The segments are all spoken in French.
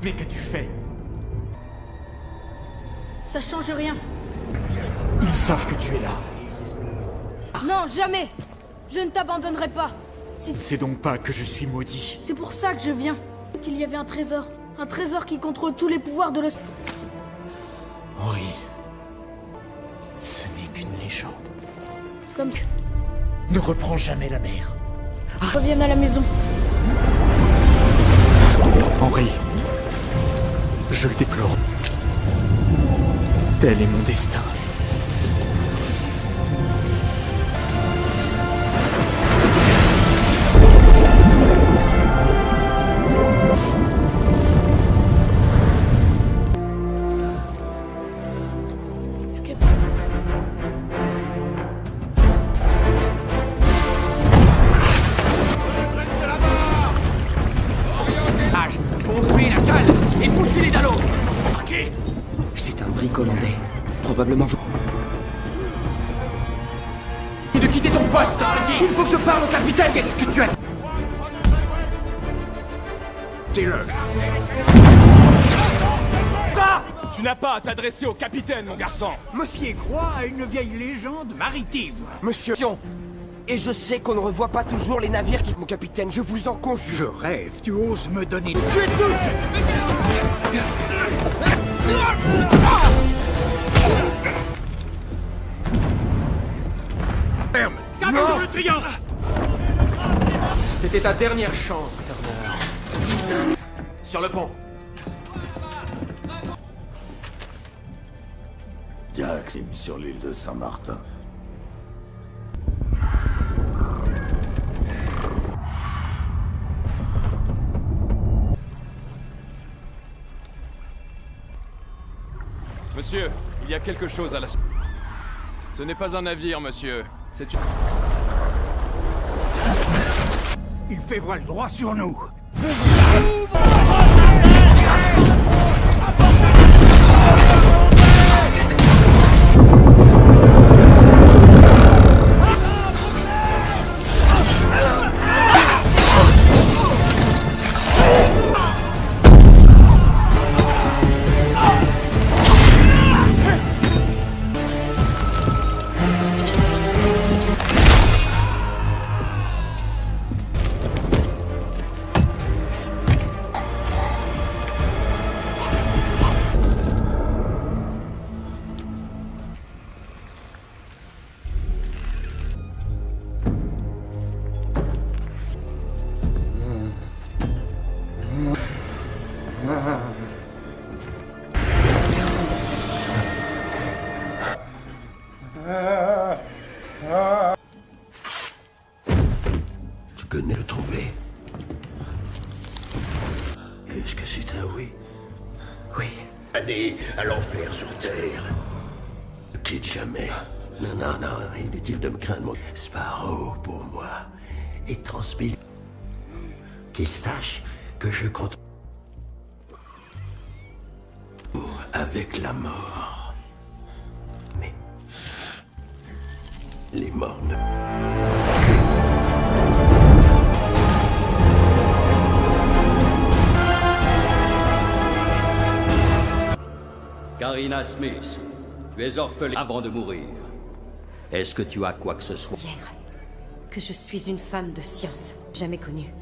Mais qu'as-tu fait? Ça change rien. Ils savent que tu es là. Non, jamais! Je ne t'abandonnerai pas. C'est donc pas que je suis maudit. C'est pour ça que je viens. Qu'il y avait un trésor. Un trésor qui contrôle tous les pouvoirs de l'os. Henri. Ce n'est qu'une légende. Comme tu... Ne reprends jamais la mer. Revienne à la maison. Henri. Je le déplore. Tel est mon destin. Pour ouvrir la cale et pousser les dallos. Marqué. C'est un brick hollandais. Probablement vous... de quitter ton poste, petit. Il faut que je parle au capitaine. Qu'est-ce que tu as... Dis-le. Ça. Tu n'as pas à t'adresser au capitaine, mon garçon. Monsieur croit à une vieille légende maritime. Monsieur... Et je sais qu'on ne revoit pas toujours les navires qui... Mon capitaine, je vous en conjure. Je rêve, tu oses me donner... Tuez tous. Ferme. Cap sur le triangle. C'était ta dernière chance, Turner. Sur le pont. Jax sur l'île de Saint-Martin. Monsieur, il y a quelque chose à la... Ce n'est pas un navire, monsieur. C'est une... Il fait voile droit sur nous. Tu connais le trouver? Est-ce que c'est un oui? Oui. Allez à l'enfer sur Terre. Ne quitte jamais. Non, inutile de me craindre, mon Sparrow pour moi. Et transmets qu'il sache que je compte avec la mort. Mais les morts ne... Karina Smith, tu es orpheline avant de mourir. Est-ce que tu as quoi que ce soit? Dire que je suis une femme de science, jamais connue,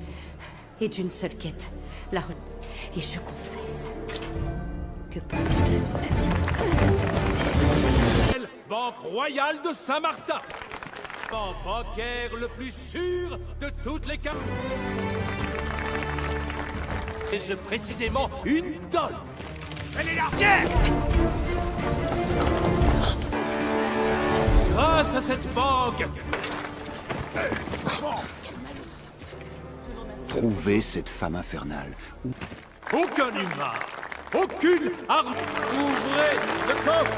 et d'une seule quête, la re... Et je confesse que... Banque royale de Saint-Martin. Banque bancaire le plus sûr de toutes les cartes. Et c'est précisément une donne. Elle est là. Tiens. Grâce à cette banque. Trouvez cette femme infernale. Aucun humain. Aucune arme. Ouvrez le coffre.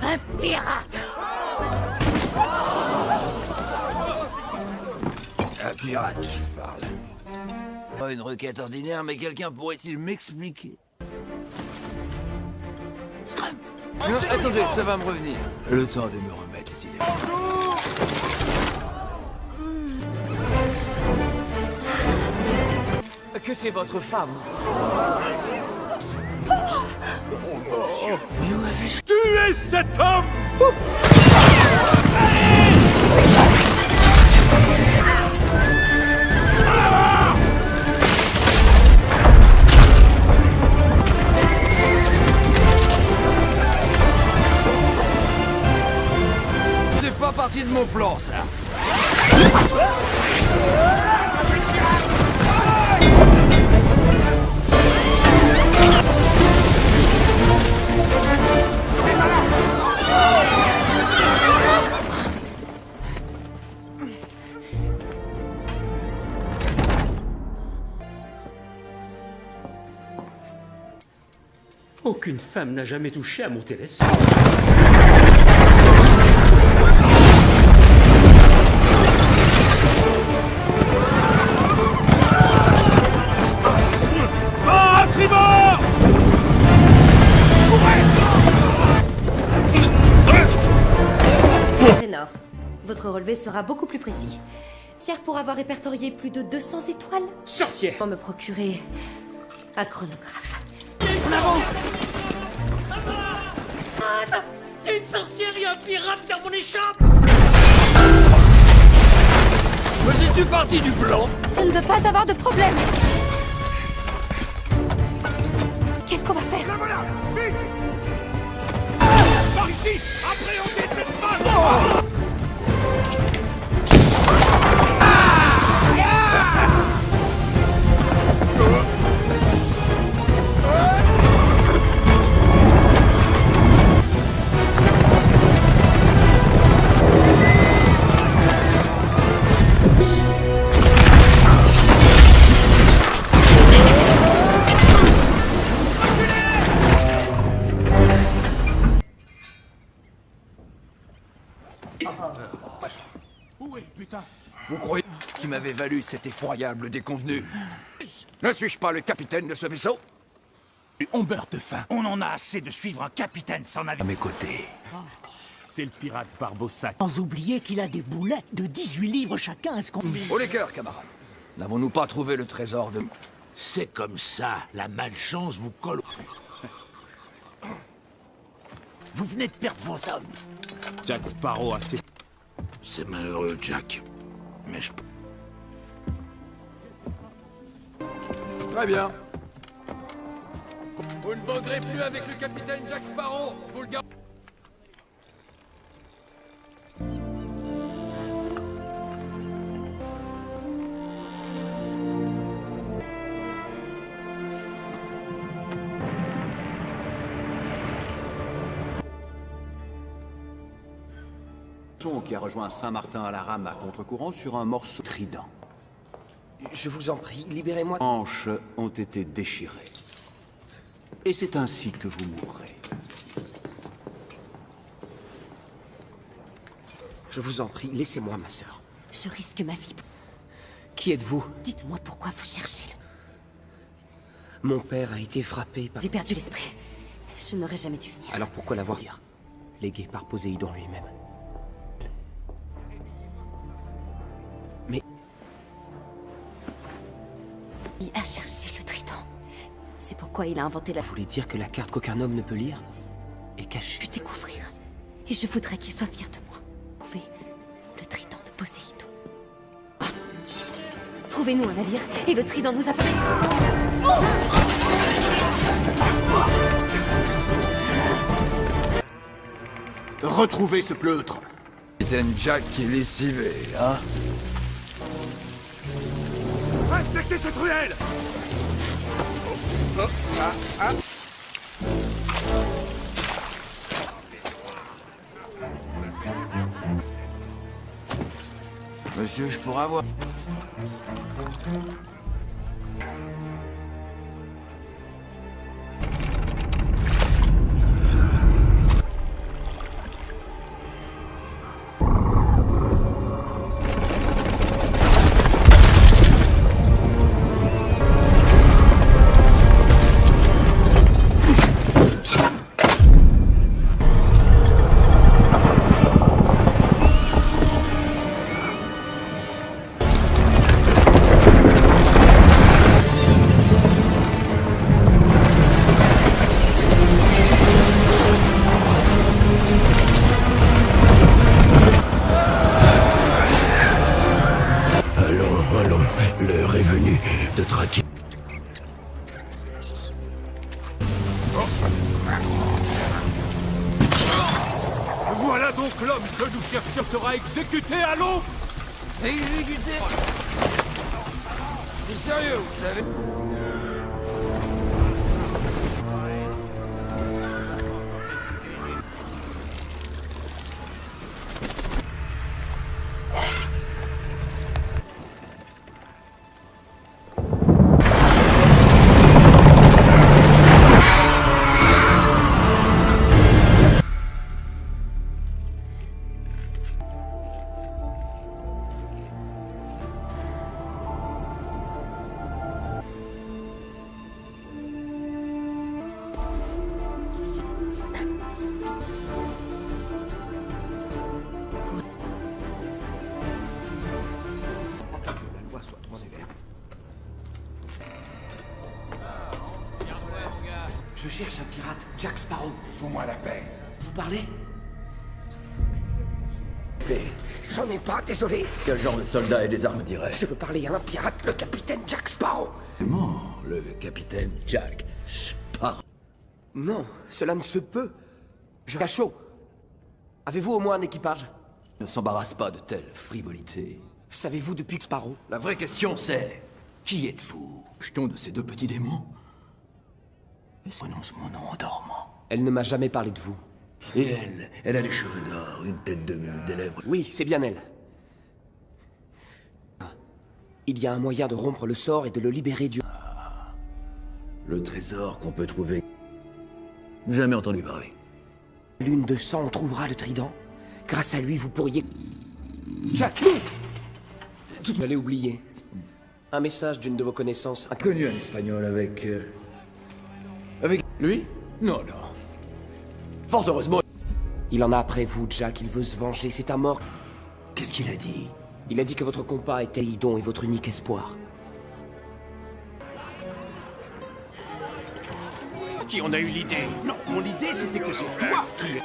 Un pirate! Un pirate, tu parles. Pas une requête ordinaire, mais quelqu'un pourrait-il m'expliquer? Scram! Non, attendez, ça va me revenir. Le temps de me remettre les idées. que c'est votre femme. Tuez cet homme! C'est pas parti de mon plan, ça. Aucune femme n'a jamais touché à mon téléphone. Ah, tribord! Ténor, votre relevé sera beaucoup plus précis. Tiers pour avoir répertorié plus de 200 étoiles. Sorcière! Pour me procurer un chronographe. Il y a une sorcière et un pirate dans mon écharpe! Faisais-tu partie du plan? Je ne veux pas avoir de problème. Qu'est-ce qu'on va faire? La voilà! Vite! Par ici! Appréhendez cette femme! Où est, putain? Vous croyez qu'il m'avait valu cet effroyable déconvenu? Ne suis-je pas le capitaine de ce vaisseau? On meurt de faim. On en a assez de suivre un capitaine sans À navire. mes côtés. C'est le pirate Barbossa. Sans oublier qu'il a des boulets de 18 livres chacun. Est-ce qu'on... Au les cœurs, camarades. N'avons-nous pas trouvé le trésor de... C'est comme ça, la malchance vous colle. Vous venez de perdre vos hommes. Jack Sparrow a ses... C'est malheureux, Jack. Mais je... Très bien. Vous ne voguerez plus avec le capitaine Jack Sparrow. Vous le gardez. Qui a rejoint Saint-Martin à la rame à contre-courant sur un morceau trident. Je vous en prie, libérez-moi. Les hanches ont été déchirées. Et c'est ainsi que vous mourrez. Je vous en prie, laissez-moi, ma sœur. Je risque ma vie. Qui êtes-vous? Dites-moi pourquoi vous cherchez le... Mon père a été frappé par... J'ai perdu l'esprit. Je n'aurais jamais dû venir. Alors pourquoi l'avoir dit? Légué par Poséidon lui-même. Mais... Il a cherché le trident. C'est pourquoi il a inventé la... Vous voulez dire que la carte qu'aucun homme ne peut lire est cachée? Je vais découvrir. Et je voudrais qu'il soit fier de moi. Trouvez le trident de Poséidon. Trouvez-nous un navire et le trident nous apparaît. Retrouvez ce pleutre. Capitaine Jack qui est lessivé, hein? Respectez cette ruelle! Monsieur, je pourrais avoir... te traquer. Voilà donc l'homme que nous cherchions sera exécuté à l'eau. Exécuté. Je suis sérieux, vous savez. Je cherche un pirate, Jack Sparrow. Fous-moi la paix. Vous parlez? J'en ai pas, désolé. Quel genre de soldat et des armes dirais-je? Je veux parler à un pirate, le capitaine Jack Sparrow. Comment? Le capitaine Jack Sparrow? Non, cela ne se peut. Je suis à chaud. Avez-vous au moins un équipage? Ne s'embarrasse pas de telle frivolité. Savez-vous depuis que Sparrow? La vraie question c'est... Qui êtes-vous? Jetons de ces deux petits démons? Et prononce mon nom en dormant. Elle ne m'a jamais parlé de vous. Et elle a des cheveux d'or, une tête de mule, des lèvres... Oui, c'est bien elle. Il y a un moyen de rompre le sort et de le libérer du... Le trésor qu'on peut trouver... Jamais entendu parler. Lune de sang, on trouvera le trident. Grâce à lui, vous pourriez... Jack! Tout allez oublier. Un message d'une de vos connaissances... Connu un espagnol avec... Avec... Lui? Non, non. Fort heureusement... Il en a après vous, Jack. Il veut se venger. C'est un mort. Qu'est-ce qu'il a dit? Il a dit que votre compas était Idon et votre unique espoir. Qui en a eu l'idée? Non, mon idée c'était que c'est toi qui...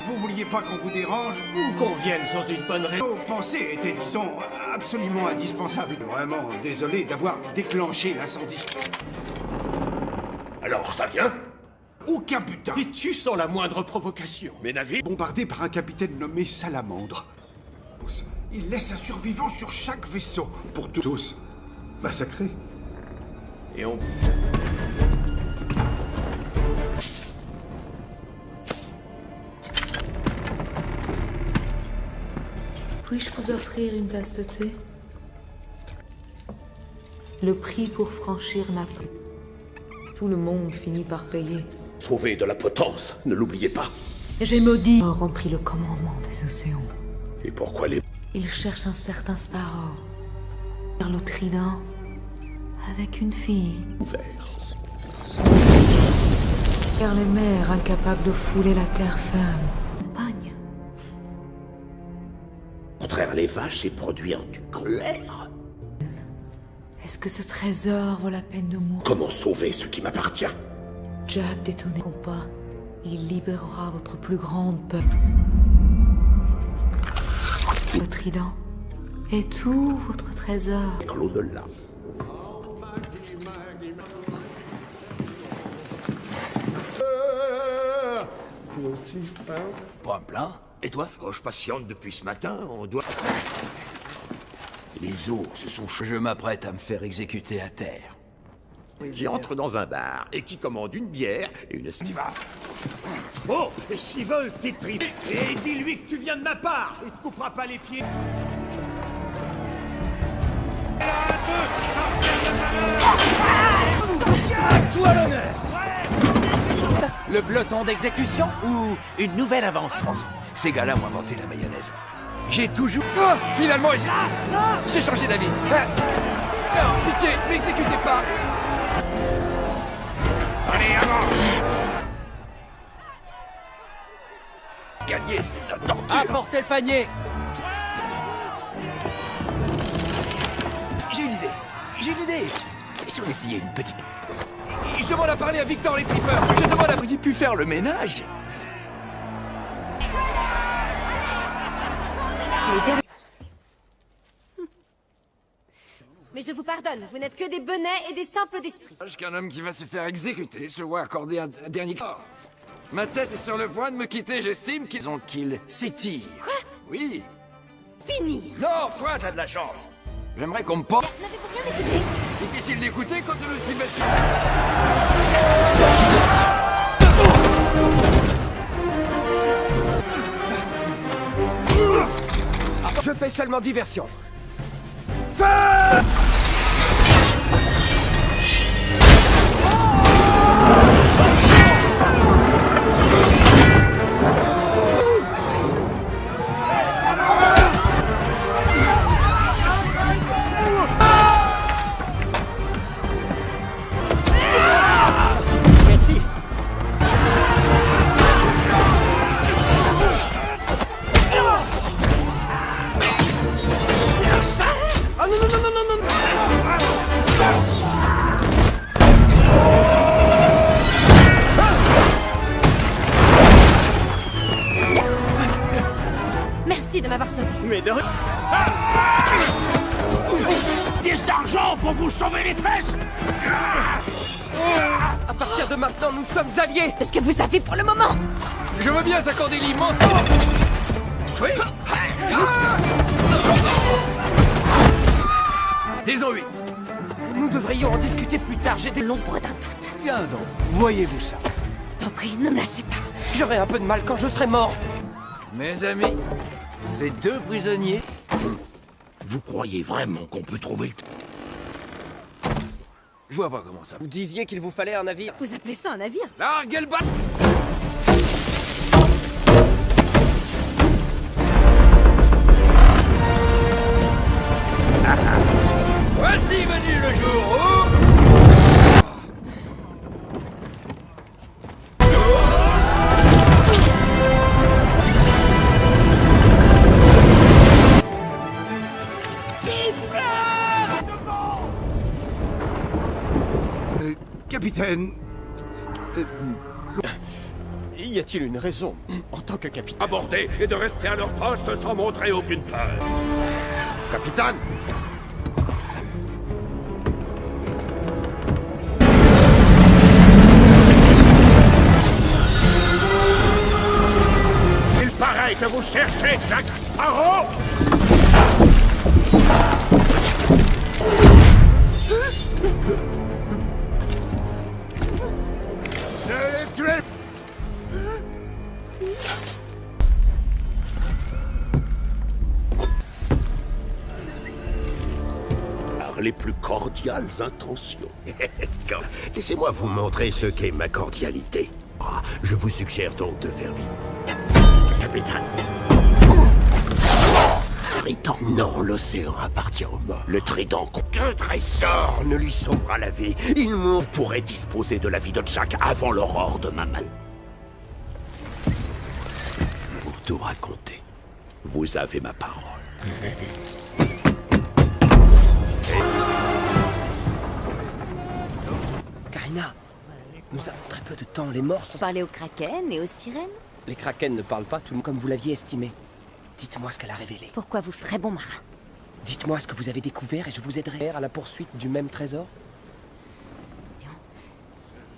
Vous vouliez pas qu'on vous dérange ou qu'on vienne sans une bonne raison? Nos pensées étaient, disons, absolument indispensables. Vraiment désolé d'avoir déclenché l'incendie. Alors ça vient? Aucun butin. Et tu sans la moindre provocation. Mes navires? Bombardé par un capitaine nommé Salamandre. Il laisse un survivant sur chaque vaisseau pour tous massacrer. Et on... Puis-je vous offrir une tasse de thé? Le prix pour franchir Naples. Tout le monde finit par payer. Sauver de la potence, ne l'oubliez pas. J'ai maudit ont pris le commandement des océans. Et pourquoi les... Ils cherchent un certain Sparrow. Vers le trident. Avec une fille. Ouvert. Vers les mers incapables de fouler la terre ferme. Campagne. Contraire les vaches et produire du gruyère. Est-ce que ce trésor vaut la peine de mourir? Comment sauver ce qui m'appartient? Jack détonne compas. Il libérera votre plus grande peur. Le trident. Et tout votre trésor. Avec l'au-delà. Pas un plat? Et toi? Oh, je patiente depuis ce matin, on doit... Les os se sont... Je m'apprête à me faire exécuter à terre. Qui entre dans un bar et qui commande une bière et une stiva. Oh, et s'ils veulent tes tripes. Et dis-lui que tu viens de ma part. Il te coupera pas les pieds. Toi l'honneur! Le peloton d'exécution ou une nouvelle avance? Ces gars-là ont inventé la mayonnaise. J'ai toujours... Oh, finalement, j'ai changé d'avis. Non, pitié, n'exécutez pas. Allez, avance! Gagner, c'est de la torture. Apportez le panier. J'ai une idée. J'ai une idée. Et si on essayait une petite... Je demande à parler à Victor les trippers. Je demande à... Vous auriez pu faire le ménage. les derniers. Mais je vous pardonne, vous n'êtes que des benets et des simples d'esprit. Qu'un homme qui va se faire exécuter se voit accorder un dernier... Ma tête est sur le point de me quitter, j'estime qu'ils s'étirent. Quoi? Oui. Fini. Non, toi, t'as de la chance. J'aimerais qu'on me porte... N'avez-vous rien écouté? Difficile d'écouter quand on est aussi bête. Je fais seulement diversion. Feu! Merci. Ah non, non, non, non, non, non. Merci de m'avoir sauvé. Mais de... Pièce d'argent pour vous sauver les fesses. À partir de maintenant, nous sommes alliés. Est-ce que vous savez pour le moment? Je veux bien t'accorder l'immense... Oui. Disons 8. Nous devrions en discuter plus tard, j'ai des... L'ombre d'un doute. Tiens donc, voyez-vous ça? T'en prie, ne me lâchez pas. J'aurai un peu de mal quand je serai mort. Mes amis, ces deux prisonniers... Vous croyez vraiment qu'on peut trouver le... Je vois pas comment ça... Vous disiez qu'il vous fallait un navire. Vous appelez ça un navire? Larguez le bas... Voici venu le jour où... Capitaine... Y a-t-il une raison, en tant que capitaine? Aborder et de rester à leur poste sans montrer aucune peur. Capitaine! Il paraît que vous cherchez Jack Sparrow! Ne les tuez par les plus cordiales intentions. Laissez-moi vous montrer ce qu'est ma cordialité. Je vous suggère donc de faire vite. Capitaine. Trident. Non, l'océan appartient aux morts. Le trident, qu'un trésor ne lui sauvera la vie. Il pourrait disposer de la vie de Jack avant l'aurore de ma main. Pour tout raconter, vous avez ma parole. Karina, nous avons très peu de temps. Les morts sont... Parlez aux kraken et aux sirènes? Les kraken ne parlent pas tout comme vous l'aviez estimé. Dites-moi ce qu'elle a révélé. Pourquoi vous ferez bon marin? Dites-moi ce que vous avez découvert et je vous aiderai à la poursuite du même trésor.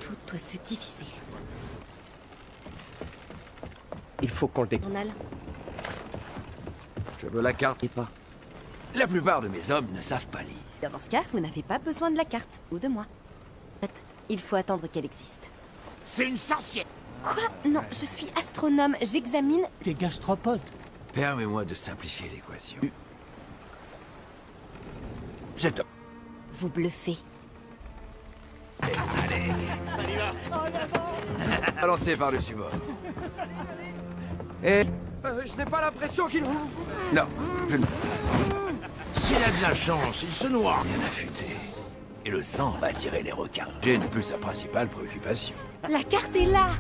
Tout doit se diviser. Il faut qu'on le découvre. Journal. Je veux la carte et pas. La plupart de mes hommes ne savent pas lire. Dans ce cas, vous n'avez pas besoin de la carte, ou de moi. En fait, il faut attendre qu'elle existe. C'est une sorcière. Quoi? Non, je suis astronome, j'examine... Des gastropodes. Permets-moi de simplifier l'équation. Vous bluffez. Allez, balancez par-dessus bord. Et... je n'ai pas l'impression qu'il... Non, je ne... S'il a de la chance, il se noie. Bien affûté. Et le sang va attirer les requins. J'ai une plus sa principale préoccupation. La carte est là!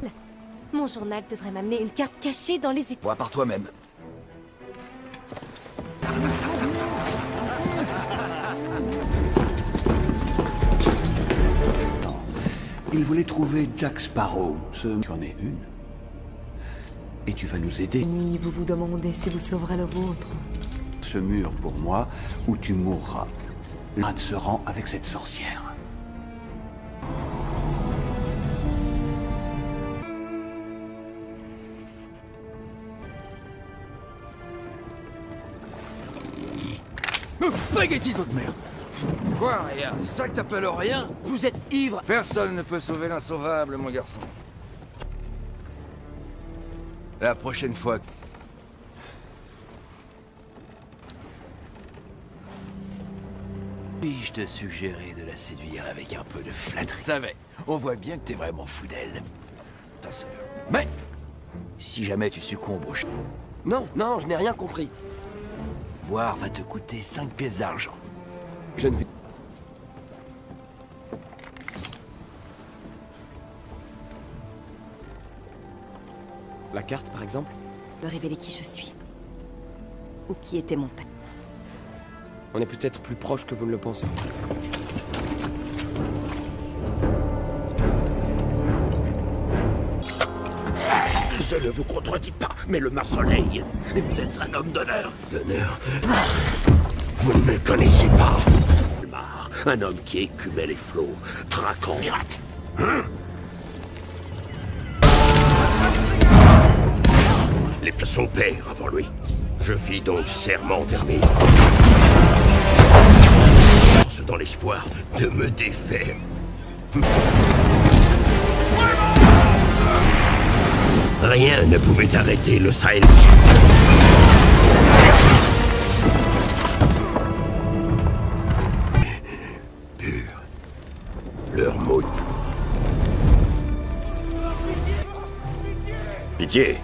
Mon journal devrait m'amener une carte cachée dans les étoiles. Vois par toi-même. Il voulait trouver Jack Sparrow. Tu en es une. Et tu vas nous aider. Oui, vous vous demandez si vous sauverez le vôtre. Ce mur pour moi, ou tu mourras. L'un se rend avec cette sorcière. Spaghetti de votre mère! Quoi, rien? C'est ça que t'appelles rien? Vous êtes ivre! Personne ne peut sauver l'insauvable, mon garçon. La prochaine fois... Puis-je te suggérer de la séduire avec un peu de flatterie? Savais, on voit bien que t'es vraiment fou d'elle. Ta sœur. Mais, si jamais tu succombes au Non, non, je n'ai rien compris. voir va te coûter 5 pièces d'argent. Je ne vais... La carte, par exemple? Me révéler qui je suis. Ou qui était mon père. On est peut-être plus proche que vous ne le pensez. Je ne vous contredis pas, mais le Mar-Soleil, et vous êtes un homme d'honneur. D'honneur? Vous ne me connaissez pas. Un homme qui écumait les flots, traquant pirate. Hein? Son père avant lui. Je fis donc serment d'armée. Dans l'espoir de me défaire. Rien ne pouvait arrêter le Sahel. Pur. Leur mot. Pitié.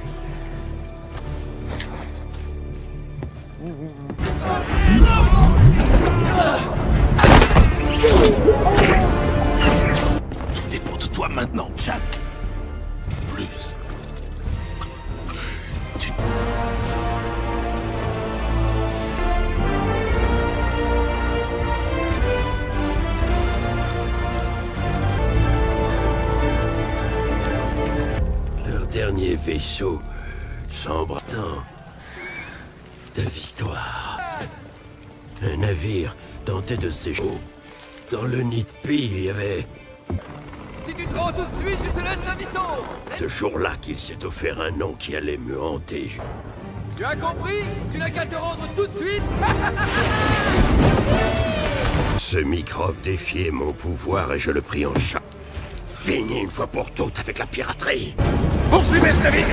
Tout dépend de toi maintenant, Jack. Plus. Tu... Leur dernier vaisseau s'embrasse de victoire. Un navire tentait de s'échapper. Dans le nid de pie, il y avait... Si tu te rends tout de suite, je te laisse la mission. Ce jour-là qu'il s'est offert un nom qui allait me hanter. Tu as compris? Tu n'as qu'à te rendre tout de suite. Ce microbe défiait mon pouvoir et je le pris en chat. Fini une fois pour toutes avec la piraterie. Poursuivez ce navire!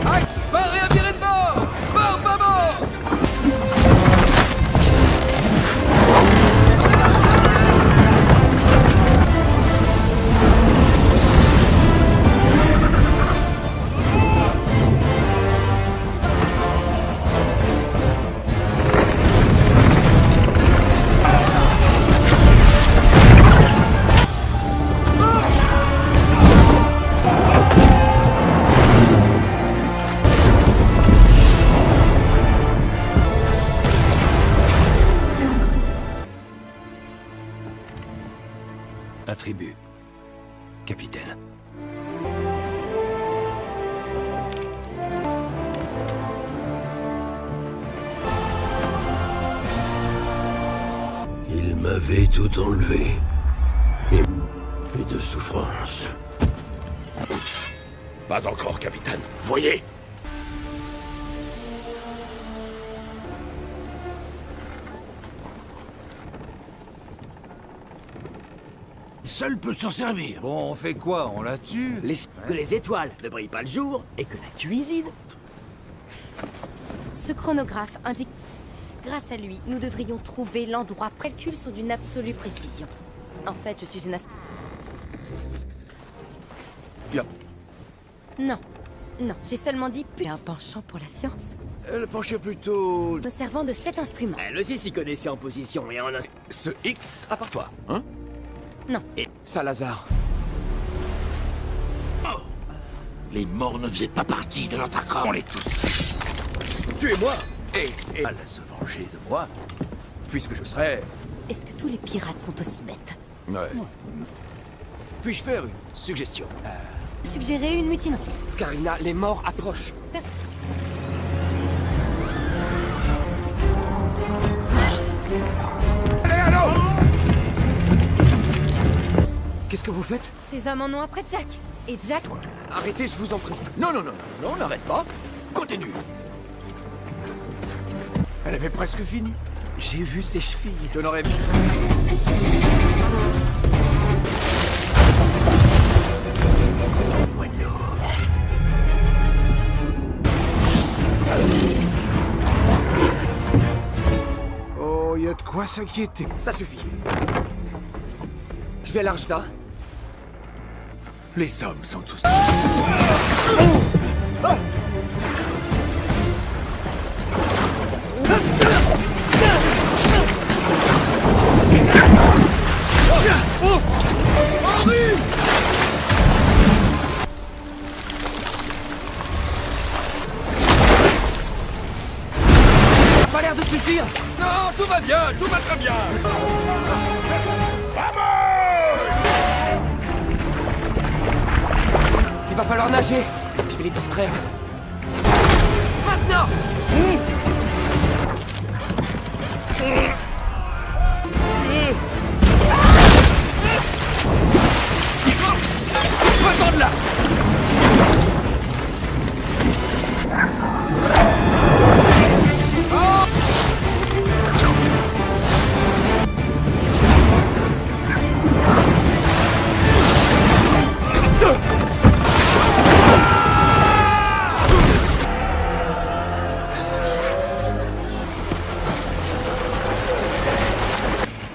Hack, parez à virer de bord! Bord, pas bord! Attribut. Capitaine. Il m'avait tout enlevé. Et de souffrance. Pas encore, capitaine. Voyez! Seul peut s'en servir. Bon, on fait quoi? On la tue? Que les étoiles ne brillent pas le jour et que la cuisine... Ce chronographe indique... Grâce à lui, nous devrions trouver l'endroit. Calculs sont d'une absolue précision. En fait, je suis une... Non. Non, j'ai seulement dit... Un penchant pour la science. Elle penchait plutôt... Me servant de cet instrument. Elle aussi s'y connaissait en position et en... Ce X, à part toi, hein? Non. Et Salazar. Oh. Les morts ne faisaient pas partie de notre accord. On les tous. Tuez-moi et à se venger de moi, puisque je serai... Est-ce que tous les pirates sont aussi bêtes? Ouais. Puis-je faire une suggestion? Suggérer une mutinerie. Karina, les morts approchent. Qu'est-ce que vous faites? Ces hommes en ont après Jack. Et Jack... Arrêtez, je vous en prie. Non, non, non, non, non, n'arrête pas. Continue. Elle avait presque fini. J'ai vu ses chevilles. Je n'aurais... Oh, y a de quoi s'inquiéter. Ça suffit. Je vais large ça. Les hommes sont tous... Ça a pas l'air de suffire. Non, tout va bien, tout va très bien. Il va falloir nager. Je vais les distraire. Maintenant. Va-t'en de là.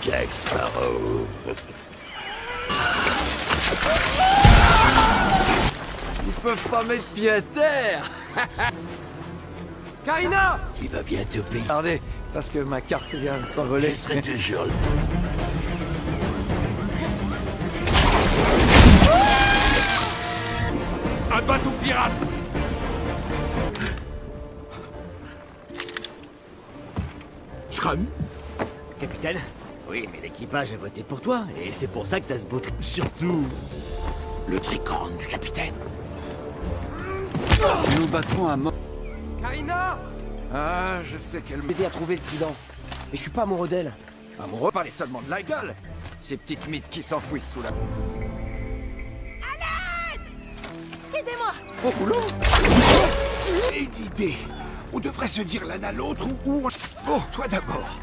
Jack Sparrow. Ils peuvent pas mettre pied à terre. Karina! Il va bientôt payer. Regardez, parce que ma carte vient de s'envoler. Je serai toujours là. Un bateau pirate! Scrum? Capitaine? Oui, mais l'équipage a voté pour toi, et c'est pour ça que t'as ce beau Surtout... le tricorne du capitaine. Nous battrons à mort. Karina! Ah, je sais qu'elle M'aider à trouver le trident. Mais je suis pas amoureux d'elle. Amoureux, parlez seulement de la gueule. Ces petites mythes qui s'enfouissent sous la... Aidez-moi! Au boulot. Et une idée. On devrait se dire l'un à l'autre ou... Bon, toi d'abord.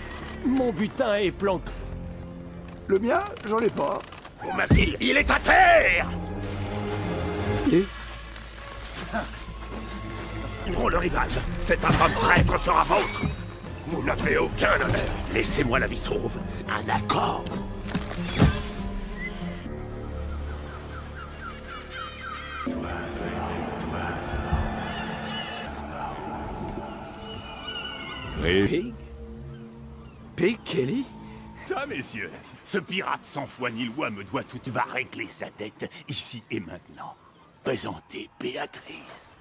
Mon butin est planqué. Le mien, j'en ai pas. Pour ma fille, il est à terre! Prends le rivage. Cet infâme traître sera vôtre. Vous n'avez aucun honneur. Laissez-moi la vie sauve. Un accord. Pig? Pig Kelly? Ça, messieurs, ce pirate sans foi ni loi me doit tout. Va régler sa dette, ici et maintenant. Présentez Béatrice.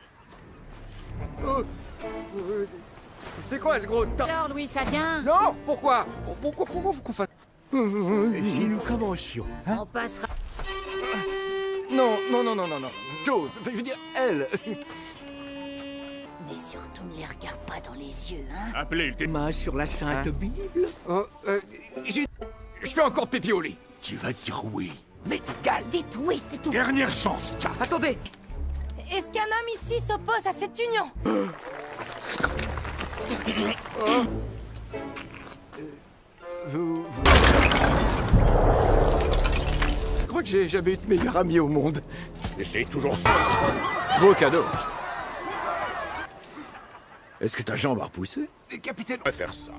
C'est quoi ce gros tas? Alors, Louis, ça vient? Non, pourquoi? Pourquoi faut qu'on fasse... Si nous commencions, hein? On passera... Non, non, non, non, non, non. Chose, je veux dire, elle. Mais surtout, ne les regarde pas dans les yeux, hein? Appelez le Main sur la Sainte Bible. Oh, je fais encore pipi au lit. Tu vas dire oui. Mais t'égale. Dites oui, c'est tout. Dernière chance, Jack. Attendez! Est-ce qu'un homme ici s'oppose à cette union? Je crois que j'ai jamais eu de meilleur ami au monde. J'ai toujours ça. Beau cadeau. Est-ce que ta jambe a repoussé? Capitaine... Je vais faire ça.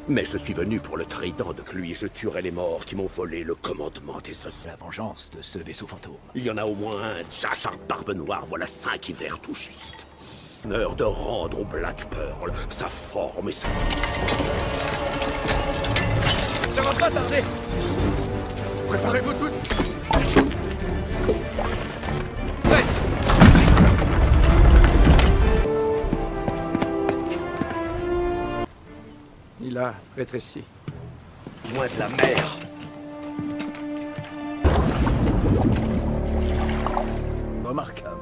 Mais je suis venu pour le trident de lui. Je tuerai les morts qui m'ont volé le commandement des sociétés. La vengeance de ce vaisseau fantôme. Il y en a au moins un, Jack Barbe Noire, voilà 5 hivers tout juste. Heure de rendre au Black Pearl sa forme et sa... Ça va pas tarder. Préparez-vous tous. Presque. Il a rétréci. Besoin de la mer. Remarquable.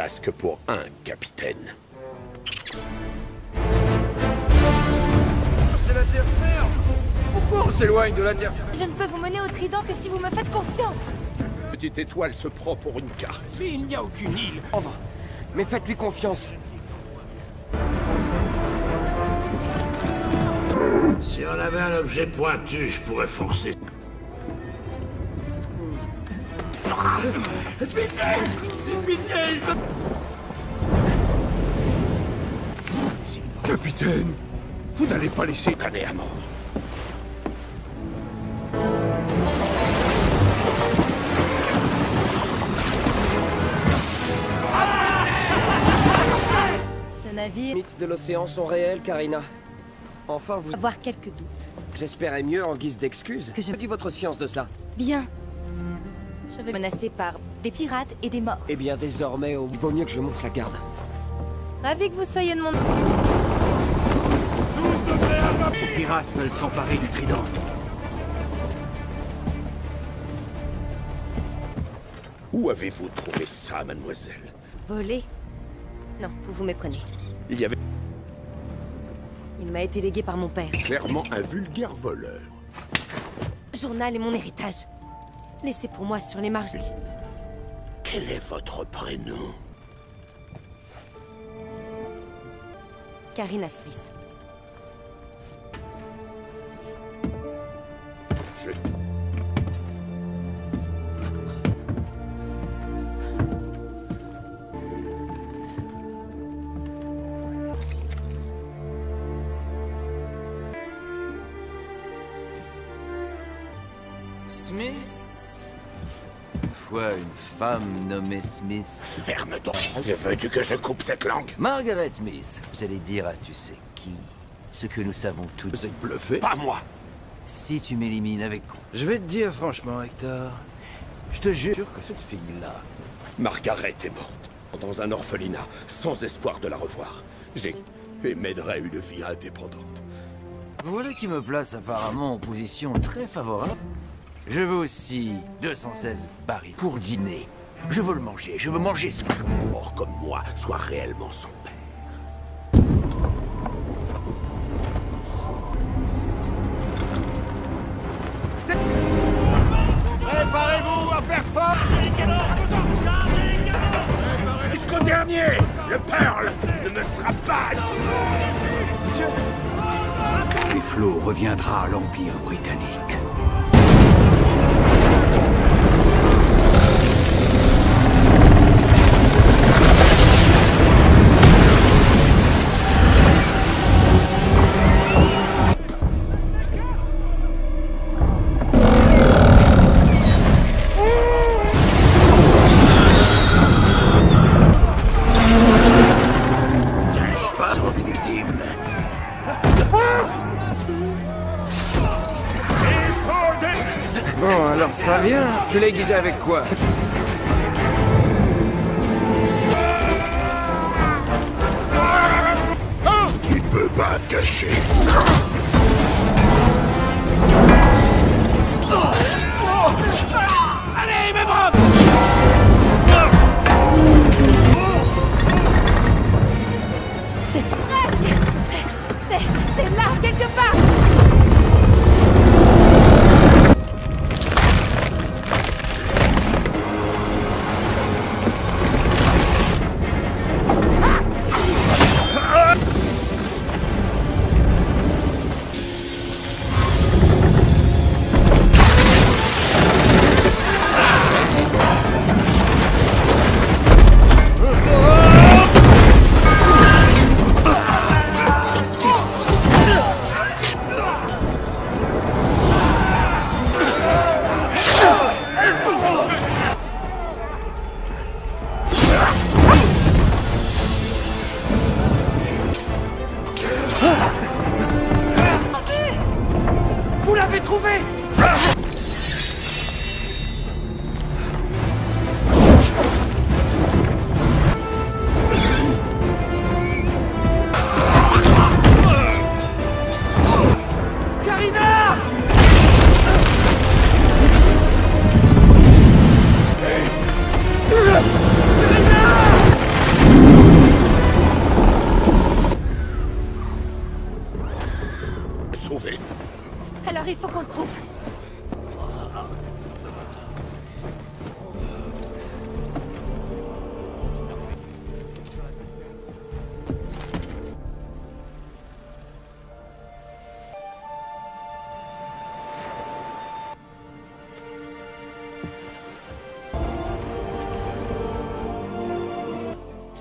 place que pour un capitaine. C'est la terre ferme. Pourquoi on s'éloigne de la terre ferme? Je ne peux vous mener au Trident que si vous me faites confiance. Petite étoile se prend pour une carte. Mais il n'y a aucune île. Mais faites-lui confiance. Si on avait un objet pointu, je pourrais forcer. Capitaine, vous n'allez pas laisser Traîner à mort. Ce navire... Les mythes de l'océan sont réels, Karina. Enfin, vous... avoir quelques doutes. J'espérais mieux en guise d'excuse. Que je... dis votre science de ça. Bien. Je vais menacé par des pirates et des morts. Eh bien, désormais, il vaut mieux que je monte la garde. Ravi que vous soyez de mon... Les pirates veulent s'emparer du trident. Où avez-vous trouvé ça, mademoiselle? Volé? Non, vous vous méprenez. Il y avait Il m'a été légué par mon père. clairement un vulgaire voleur. Journal est mon héritage. Laissez pour moi sur les marges. Quel est votre prénom? Karina Smith. Je... Smith? Une fois, une femme nommée Smith. Ferme donc. Veux-tu que je coupe cette langue? Margaret Smith. J'allais dire à tu sais qui. Ce que nous savons tous. Vous êtes bluffé? Pas moi. Si tu m'élimines avec... Je vais te dire franchement, Hector. Je te jure que cette fille-là... Margaret est morte. Dans un orphelinat, sans espoir de la revoir. Et mènerai une vie indépendante. Voilà qui me place apparemment en position très favorable. Je veux aussi 216 barils pour dîner. Je veux le manger, je veux manger son... Mort comme moi, soit réellement son père. Préparez-vous à faire fort! Jusqu'au dernier, le Pearl ne me sera pas... Les flots reviendra à l'Empire britannique. Bon, alors ça vient. Tu l'as aiguisé avec quoi? Tu ne peux pas te cacher. Allez, mes bras! C'est presque. C'est là quelque part.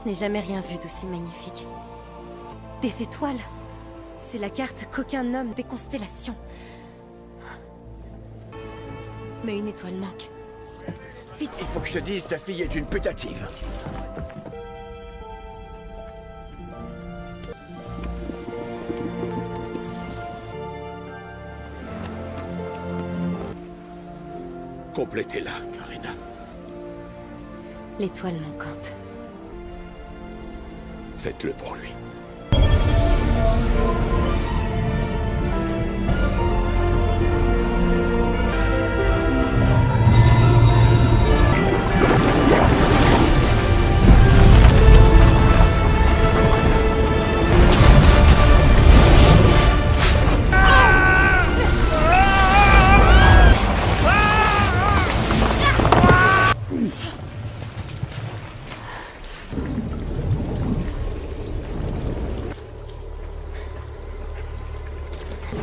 Je n'ai jamais rien vu d'aussi magnifique. Des étoiles. C'est la carte qu'aucun homme des constellations. Mais une étoile manque. Vite. Il faut que je te dise, ta fille est une putative. Complétez-la, Karina. L'étoile manquante. Faites-le pour lui.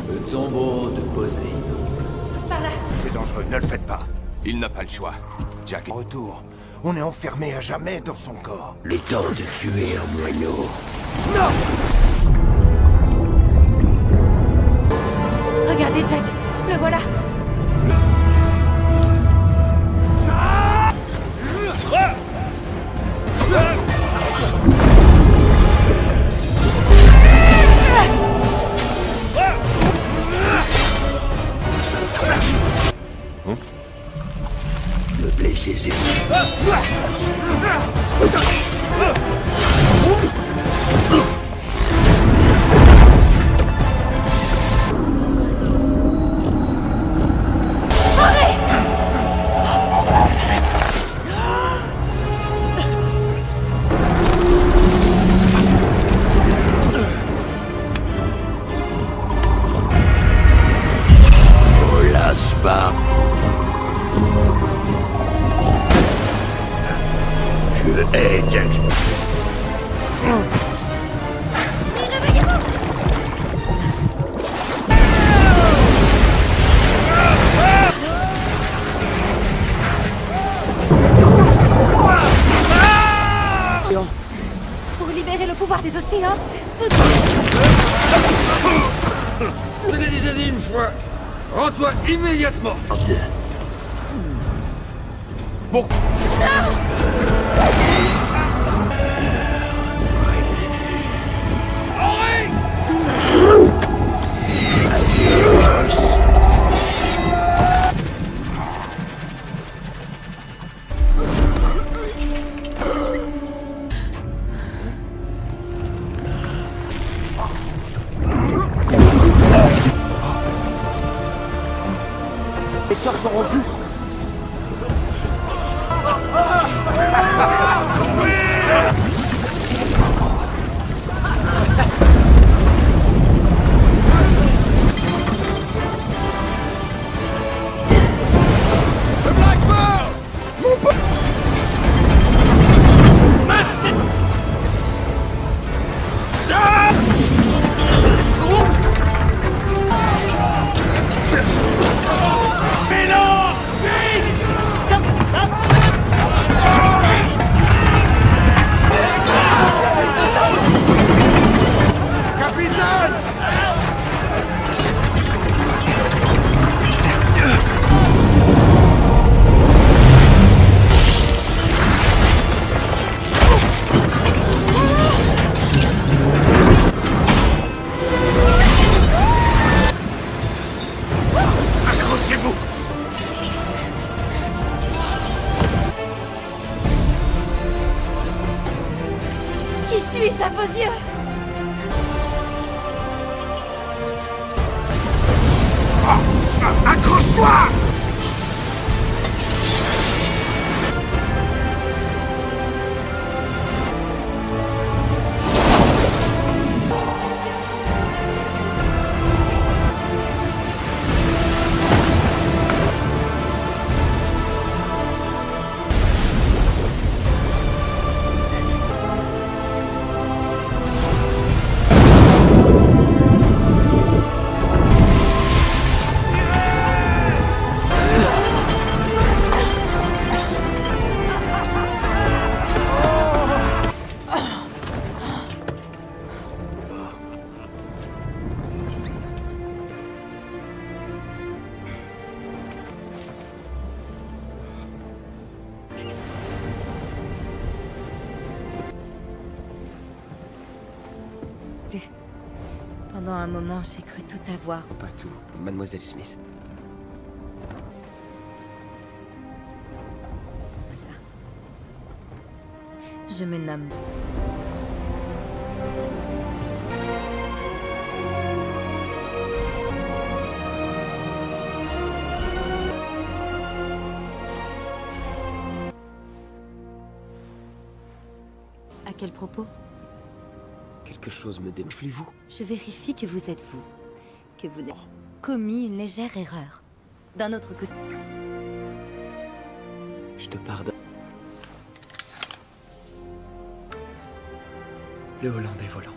Le tombeau de Poséidon. C'est dangereux, ne le faites pas. Il n'a pas le choix. Jack est retour. On est enfermé à jamais dans son corps. Il est temps de tuer un moineau. Regardez, Jack. Le voilà. Me blessez et... Oh la spa. Je hais Jack. Pour libérer le pouvoir des océans, tout... Je te l'ai déjà dit une fois. Rends-toi immédiatement. Bon. Les sorts sont rompus. Accrochez-vous. Qui suis-je à vos yeux? Accroche-toi! plus. Pendant un moment, j'ai cru tout avoir. Pas tout, Mademoiselle Smith. Ça. Je me nomme. À quel propos? Quelque chose me déflez-vous. Je vérifie que vous êtes vous. Que vous n'avez commis une légère erreur. D'un autre côté... Je te pardonne. Le Hollandais volant.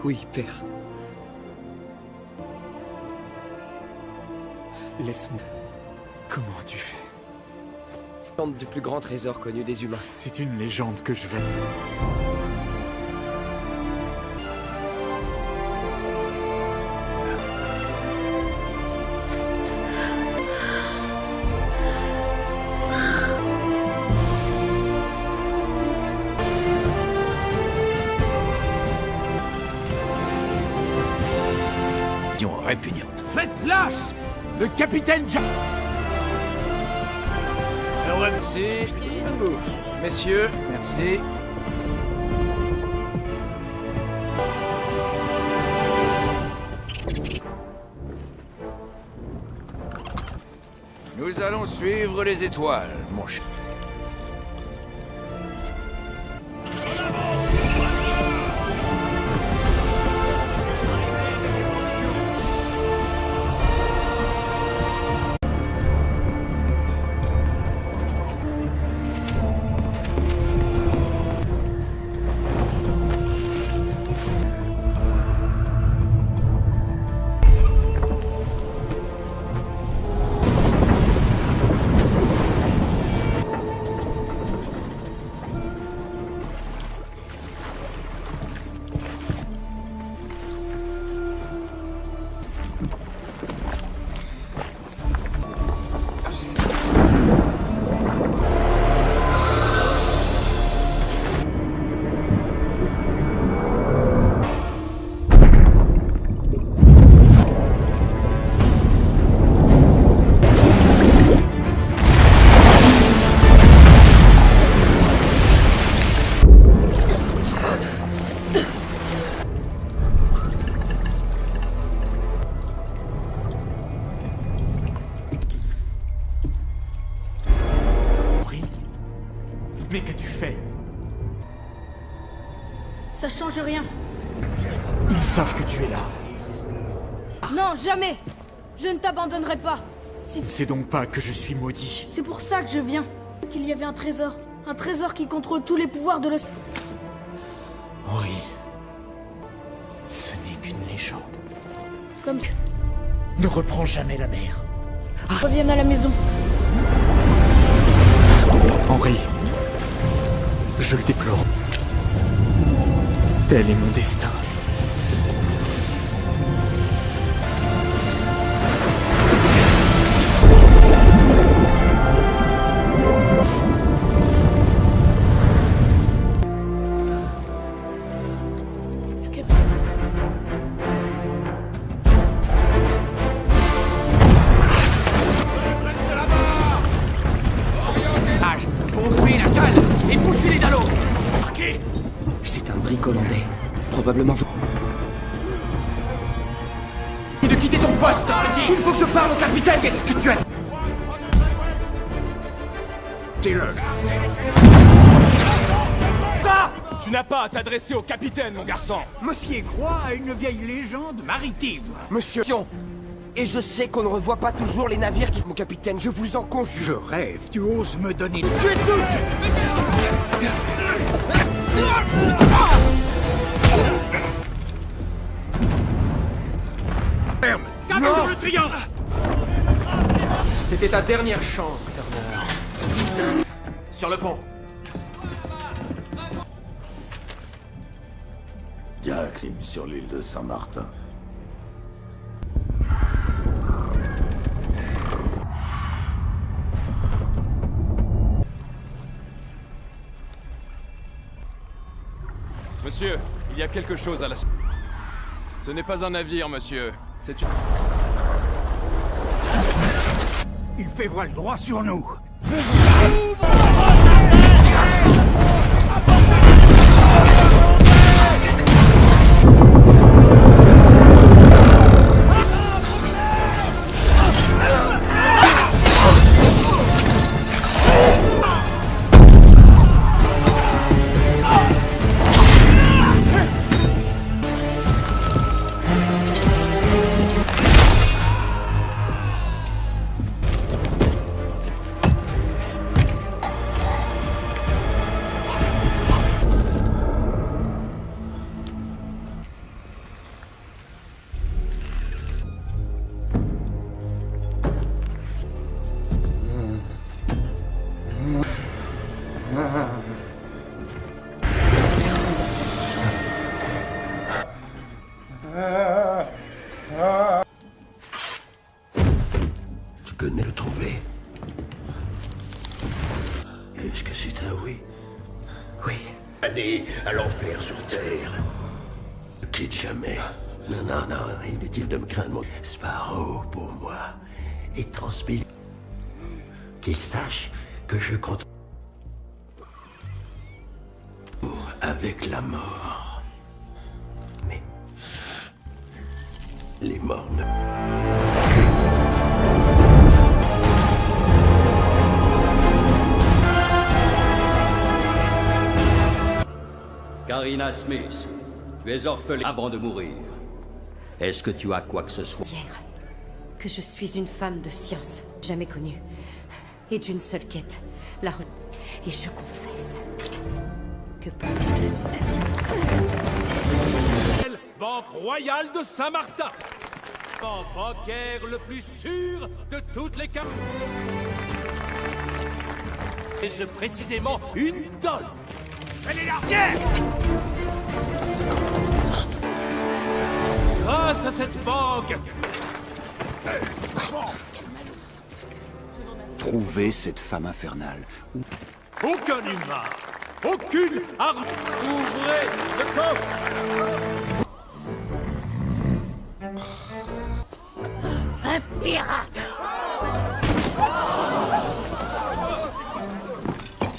Oui, père. Laisse-moi. Comment as-tu fait? Légende du plus grand trésor connu des humains. C'est une légende que je veux. Répugnante. Faites place! Le capitaine Jack. Merci. Messieurs, merci. Nous allons suivre les étoiles, mon cher. Mais qu'as-tu fait? Ça change rien. Ils savent que tu es là. Non, jamais. Je ne t'abandonnerai pas. Si... C'est donc pas que je suis maudit. C'est pour ça que je viens. Qu'il y avait un trésor. Un trésor qui contrôle tous les pouvoirs de l'océan. Oui. Ce n'est qu'une légende. Comme tu... Ne reprends jamais la mer. Revienne à la maison. Henri. Je le déplore. Tel est mon destin. Hollandais. Probablement vous... De quitter ton poste, petit! Il faut que je parle au capitaine! Qu'est-ce que tu as... Dis-le! Tu n'as pas à t'adresser au capitaine, mon garçon! Monsieur croit à une vieille légende maritime. Monsieur... Et je sais qu'on ne revoit pas toujours les navires qui... Mon capitaine, je vous en conjure. Je rêve, tu oses me donner... Tuez tous! Ferme! Cap sur le triangle! C'était ta dernière chance, Turner. Sur le pont. Jack, sur l'île de Saint-Martin. Monsieur, il y a quelque chose à la... Ce n'est pas un navire, monsieur. C'est une... Il fait voile droit sur nous. Tu connais le trouver? Est-ce que c'est un oui? Oui. Allez à l'enfer sur Terre. Ne quitte jamais. Non, inutile de me craindre, mon Sparrow pour moi. Et transmets qu'il sache que je compte avec la mort. Mais les morts ne... Karina Smith, tu es orpheline avant de mourir. Est-ce que tu as quoi que ce soit? Dire que je suis une femme de science, jamais connue, et d'une seule quête, la re... Et je confesse que... Banque Royale de Saint-Martin. Banque bancaire le plus sûr de toutes les cartes. Et je précisément une donne. Elle est là. Grâce à cette banque. Trouvez cette femme infernale. Aucun humain, aucune arme. Ouvrez le coffre. Un pirate!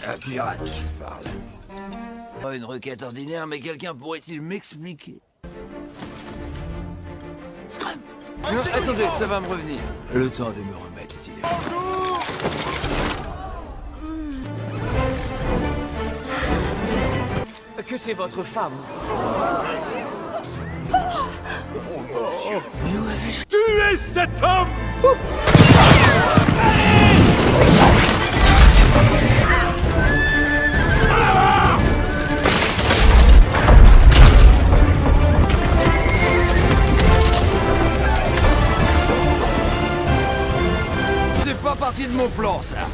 Un pirate, tu parles. Pas une requête ordinaire, mais quelqu'un pourrait-il m'expliquer? Scram! Non, attendez, ça va me revenir. Le temps de me remettre les idées. Que c'est votre femme? Tuez cet homme! C'est pas partie de mon plan, ça.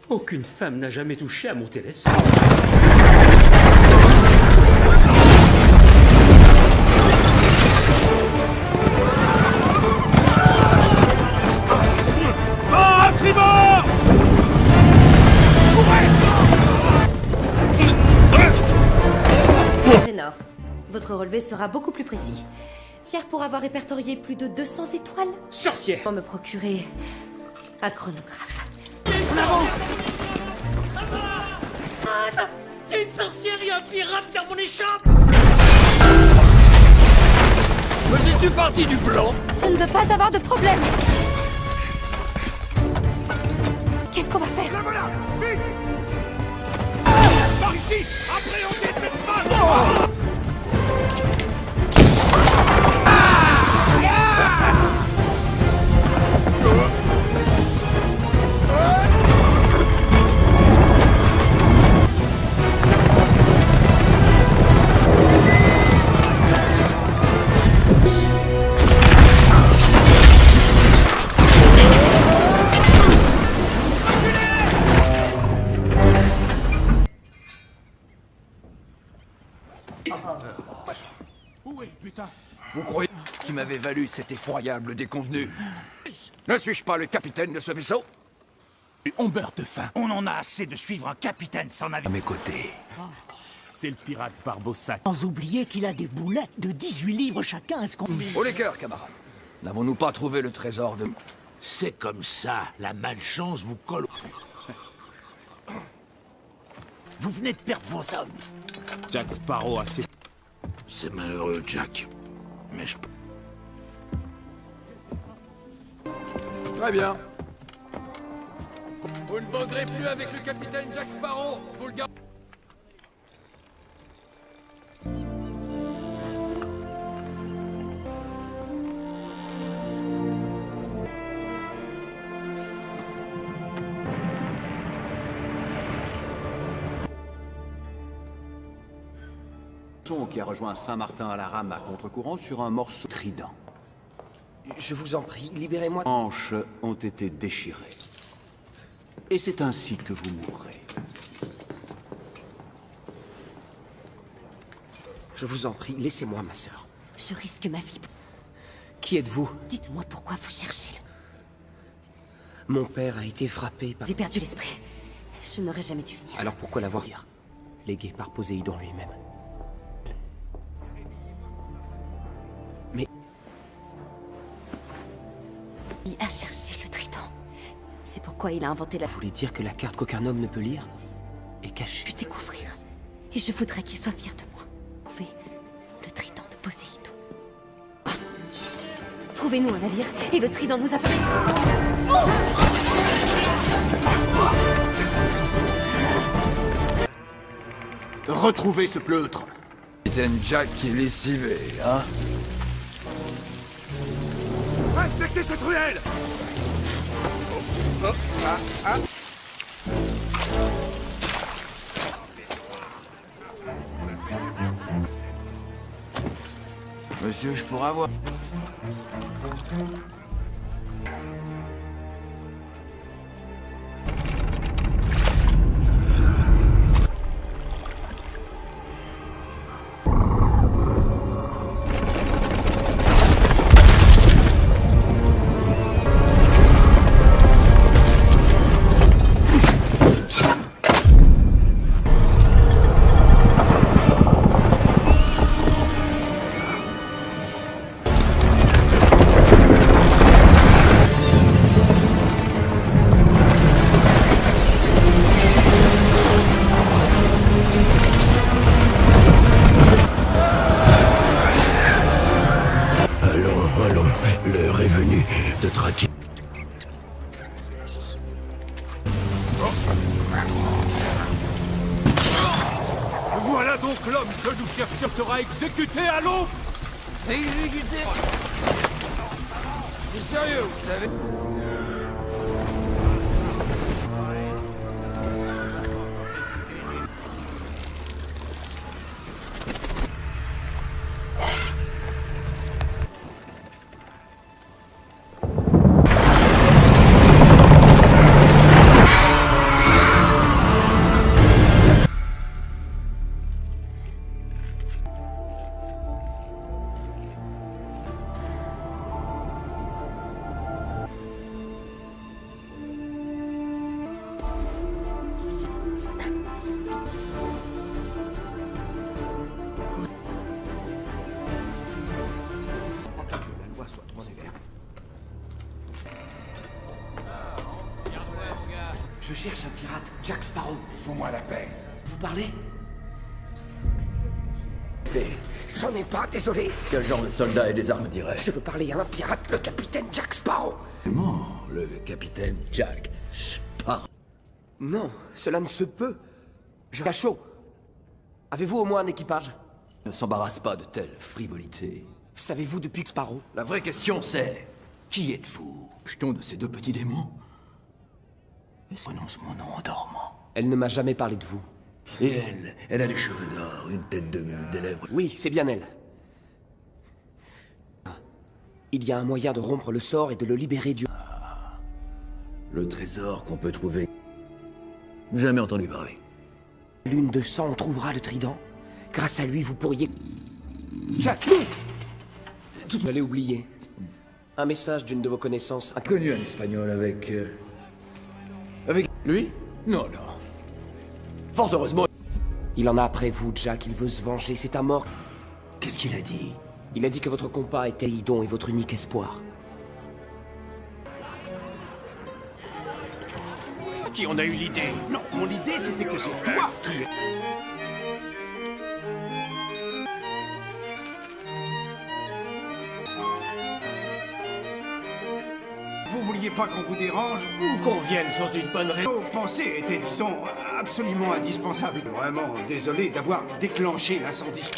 Aucune femme n'a jamais touché à mon télescope. À tribord! Ténor, votre relevé sera beaucoup plus précis. Tiers pour avoir répertorié plus de 200 étoiles. Sorcière! Pour me procurer un chronographe. En avant! Attends! Il y a une sorcière et un pirate dans mon échoppe! Faisais-tu partie du plan? Je ne veux pas avoir de problème. Qu'est-ce qu'on va faire? La voilà! Vite! Par ici! Appréhendez cette femme! qui m'avait valu cette effroyable déconvenue. Ne suis-je pas le capitaine de ce vaisseau? On meurt de faim. On en a assez de suivre un capitaine sans navire. À mes côtés. C'est le pirate Barbossa. Sans oublier qu'il a des boulettes de 18 livres chacun, est-ce qu'on... Au les cœurs, camarades. N'avons-nous pas trouvé le trésor de... C'est comme ça, la malchance vous colle. Vous venez de perdre vos hommes. Jack Sparrow a ses... C'est malheureux, Jack. Mais je... Très bien. Vous ne vaudrez plus avec le capitaine Jack Sparrow. Vous le gardez. Qui a rejoint Saint-Martin à la rame à contre-courant sur un morceau trident. Je vous en prie, libérez-moi. Les hanches ont été déchirées. Et c'est ainsi que vous mourrez. Je vous en prie, laissez-moi, ma sœur. Je risque ma vie. Qui êtes-vous? Dites-moi pourquoi vous cherchez Mon père a été frappé par... J'ai perdu l'esprit. Je n'aurais jamais dû venir. Alors pourquoi l'avoir dit? Légué par Poséidon lui-même. Mais... Il a cherché le trident. C'est pourquoi il a inventé la... Vous voulez dire que la carte qu'aucun homme ne peut lire est cachée? Je découvrir. Et je voudrais qu'il soit fier de moi. Trouver le trident de Poséidon. Trouvez-nous un navire et le trident nous appelle. Retrouvez ce pleutre. Capitaine Jack qui est lessivé, hein? Respectez cette ruelle. Monsieur, je pourrais avoir... L'heure est venue de traquer. Voilà donc l'homme que nous cherchions sera exécuté à l'eau. Exécuté? Je suis sérieux, vous savez. Je cherche un pirate, Jack Sparrow. Fous-moi la paix. Vous parlez? J'en ai pas, désolé. Quel genre de soldat et des armes, dirais-je? Je veux parler à un pirate, le capitaine Jack Sparrow. Comment? Le capitaine Jack Sparrow? Non, cela ne se peut. Je suis chaud. Avez-vous au moins un équipage? Ne s'embarrasse pas de telle frivolité. Savez-vous depuis que Sparrow? La vraie question c'est... Qui êtes-vous? Jetons de ces deux petits démons? Et prononce mon nom en dormant. Elle ne m'a jamais parlé de vous. Et elle a des cheveux d'or, une tête de mule, des lèvres... Oui, c'est bien elle. Il y a un moyen de rompre le sort et de le libérer du... Le trésor qu'on peut trouver... Jamais entendu parler. Lune de sang, on trouvera le trident. Grâce à lui, vous pourriez... Jack! Tout allez oublier. Un message d'une de vos connaissances. Connu un espagnol avec... Avec lui? Non, non. Fort heureusement... Il en a après vous, Jack. Il veut se venger. C'est un mort. Qu'est-ce qu'il a dit? Il a dit que votre compas était Idon et votre unique espoir. Qui en a eu l'idée? Non, mon idée c'était que c'est toi qui... Vous vouliez pas qu'on vous dérange ou qu'on vienne sans une bonne raison? Nos pensées étaient, disons, absolument indispensables. Vraiment désolé d'avoir déclenché l'incendie.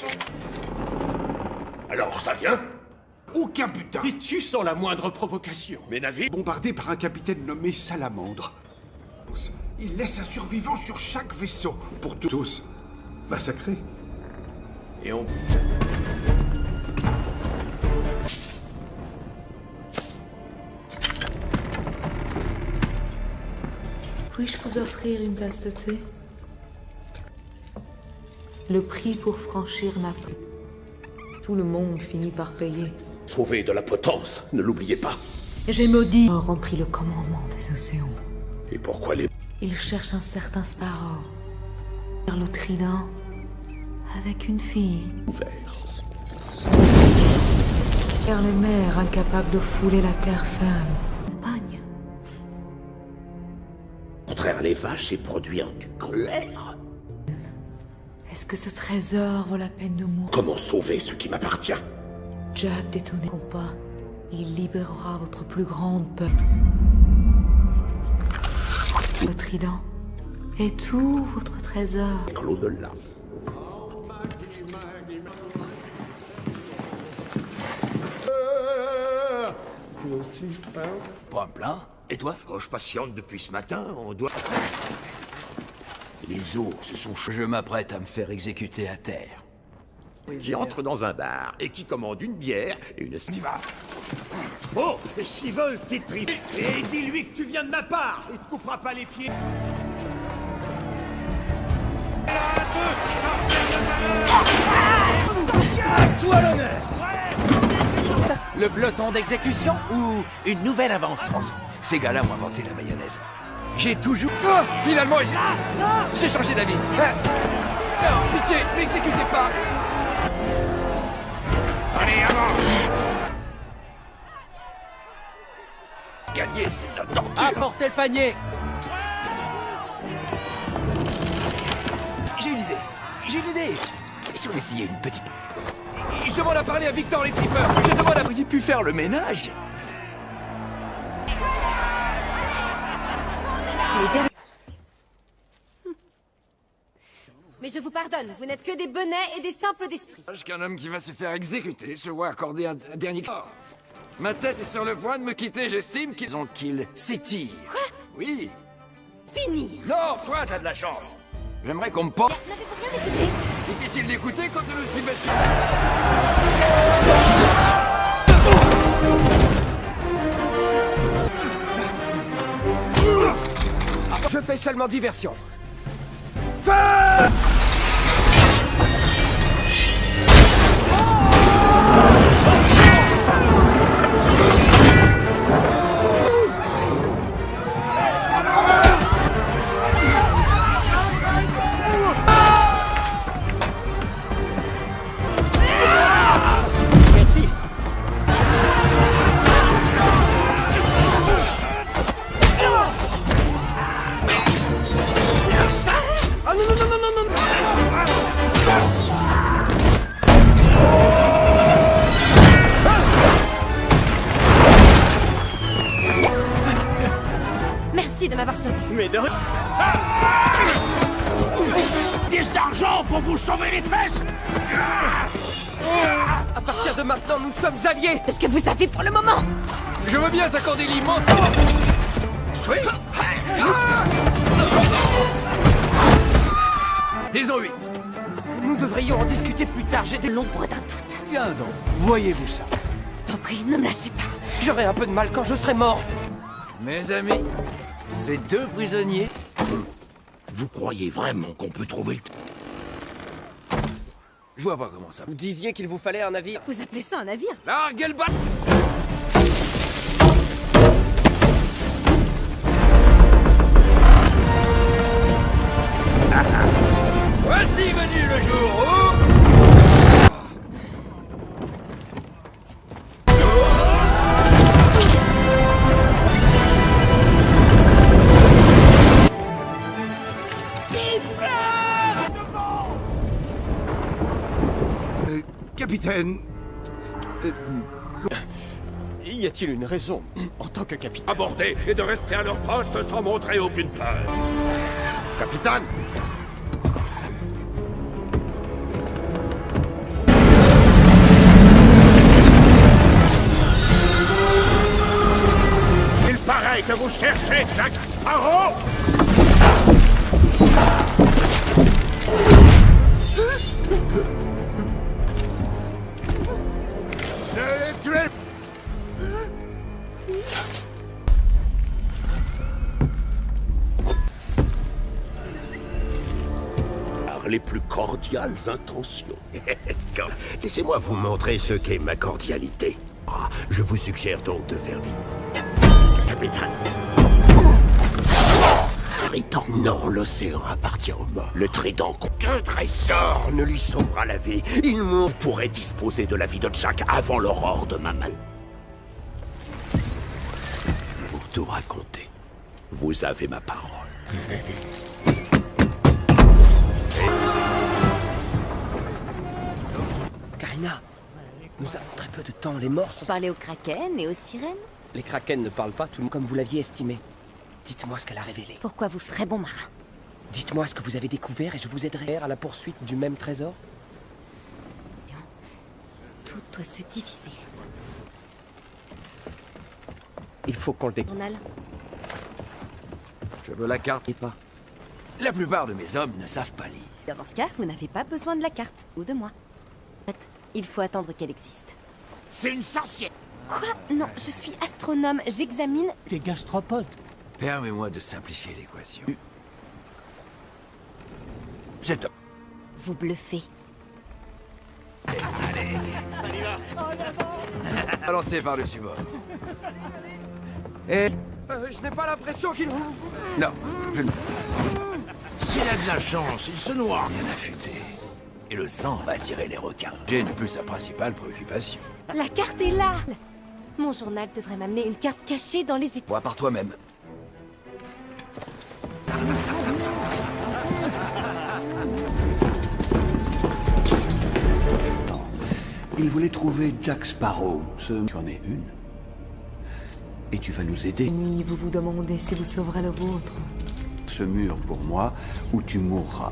Alors ça vient? Aucun butin. Et tu sans la moindre provocation. Mes navires? Bombardé par un capitaine nommé Salamandre. Il laisse un survivant sur chaque vaisseau pour tous massacrer. Et on... Puis-je vous offrir une tasse de thé? Le prix pour franchir ma pluie. Tout le monde finit par payer. Sauvé de la potence, ne l'oubliez pas. J'ai maudit ont pris le commandement des océans. Et pourquoi les... Ils cherchent un certain Sparrow. Vers le Trident. Avec une fille. Vers les mers incapables de fouler la terre ferme. Campagne. Contraire les vaches et produire du gruyère. Est-ce que ce trésor vaut la peine de mourir? Comment sauver ce qui m'appartient? Jack détonné compas. Il libérera votre plus grande peur. Le trident. Et tout votre trésor. L'au-delà. Pas un plein? Et toi? Oh, je patiente depuis ce matin, on doit... Les eaux se sont... Je m'apprête à me faire exécuter à terre. Qui entre dans un bar et qui commande une bière et une stiva. Oh, Chivol, t'es tripé. Et dis-lui que tu viens de ma part. Il te coupera pas les pieds. Toi l'honneur! Le peloton d'exécution ou une nouvelle avance? Ces gars-là ont inventé la mayonnaise. J'ai toujours... Oh, finalement, j'ai changé d'avis. Non, pitié, n'exécutez pas. Allez, avance! Gagner, c'est de la torture. Apportez le panier! J'ai une idée. Et si on essayait une petite... Je demande à parler à Victor les trippers. Je demande à... Vous auriez pu faire le ménage. Mais je vous pardonne, vous n'êtes que des benets et des simples d'esprit. Qu'un homme qui va se faire exécuter se voit accorder un dernier... Oh. Ma tête est sur le point de me quitter, j'estime qu'ils s'étirent. Quoi? Oui. Finir. Non, toi, t'as de la chance. J'aimerais qu'on me porte... N'avez-vous rien écouté? Difficile d'écouter quand je me suis battu. Je fais seulement diversion. Feu! Merci. Ah non, non, non, non, non, non. Merci de m'avoir sauvé. Mais de... 10 d'argent pour vous sauver les fesses. À partir de maintenant, nous sommes alliés. Est-ce que vous savez pour le moment? Je veux bien t'accorder l'immense... Oui. Disons 8. Nous devrions en discuter plus tard. J'ai des L'ombre d'un doute. Tiens donc, voyez-vous ça? T'en prie, ne me lâchez pas. J'aurai un peu de mal quand je serai mort. Mes amis, ces deux prisonniers... Vous croyez vraiment qu'on peut trouver le... Je vois pas comment ça... Vous disiez qu'il vous fallait un navire. Vous appelez ça un navire? Larguez le bateau! Voici venu le jour où... Capitaine... Y a-t-il une raison, en tant que capitaine? Aborder et de rester à leur poste sans montrer aucune peur. Capitaine! Il paraît que vous cherchez Jack Sparrow! Je l'ai tué! Par les plus cordiales intentions. Laissez-moi vous montrer ce qu'est ma cordialité. Ah, je vous suggère donc de faire vite. Capitaine. Trident. Non, l'océan appartient aux morts. Le trident, qu'un trésor ne lui sauvera la vie. Il pourrait disposer de la vie de Jack avant l'aurore de ma main. Pour tout raconter, vous avez ma parole. Karina, nous avons très peu de temps. Les morts sont... Parler aux kraken et aux sirènes? Les kraken ne parlent pas, tout comme vous l'aviez estimé. Dites-moi ce qu'elle a révélé. Pourquoi vous ferez bon marin? Dites-moi ce que vous avez découvert et je vous aiderai à la poursuite du même trésor. Tout doit se diviser. Il faut qu'on le Journal. Je veux la carte et pas. La plupart de mes hommes ne savent pas lire. Dans ce cas, vous n'avez pas besoin de la carte, ou de moi. Il faut attendre qu'elle existe. C'est une sorcière! Quoi? Non, je suis astronome, j'examine... Des gastropodes. Permets-moi de simplifier l'équation. C'est... Vous bluffez. Allez, on y va! Lancé par-dessus bord. Et... je n'ai pas l'impression qu'il... Non, je ne... S'il a de la chance, il se noie. Rien affûté. Et le sang va attirer les requins. J'ai une plus sa principale préoccupation. La carte est là! Mon journal devrait m'amener une carte cachée dans les étoiles. Vois par toi-même. Il voulait trouver Jack Sparrow. Tu en es une. Et tu vas nous aider. Oui, vous vous demandez si vous sauverez le vôtre. Ce mur pour moi, ou tu mourras.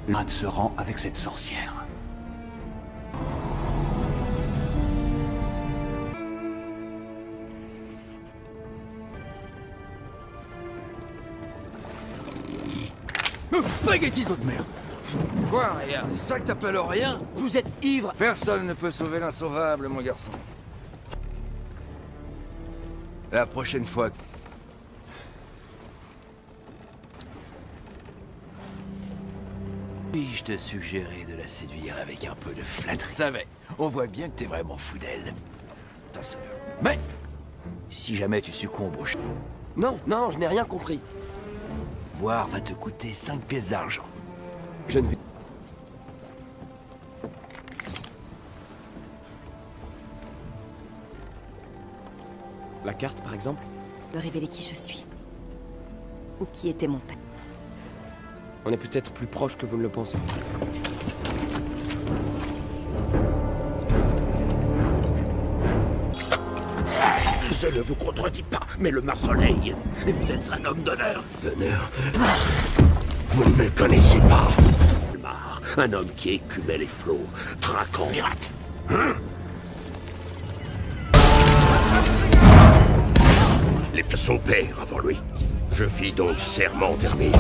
L'un se rend avec cette sorcière. Spaghetti d'autre merde. Quoi, rien? C'est ça que t'appelles rien? Vous êtes ivre! Personne ne peut sauver l'insauvable, mon garçon. La prochaine fois... Puis-je te suggérer de la séduire avec un peu de flatterie? Savais, on voit bien que t'es vraiment fou d'elle. Ta sœur. Mais... si jamais tu succombes au... Non, non, je n'ai rien compris. Voir va te coûter 5 pièces d'argent. Je ne vais... La carte, par exemple? Me révéler qui je suis. Ou qui était mon père. On est peut-être plus proche que vous ne le pensez. Je ne vous contredis pas, mais le Mare-Soleil, et vous êtes un homme d'honneur. D'honneur? Vous ne me connaissez pas. Un homme qui écumait les flots, traquant pirate. Hein? Son père avant lui. Je fis donc serment d'Hermine.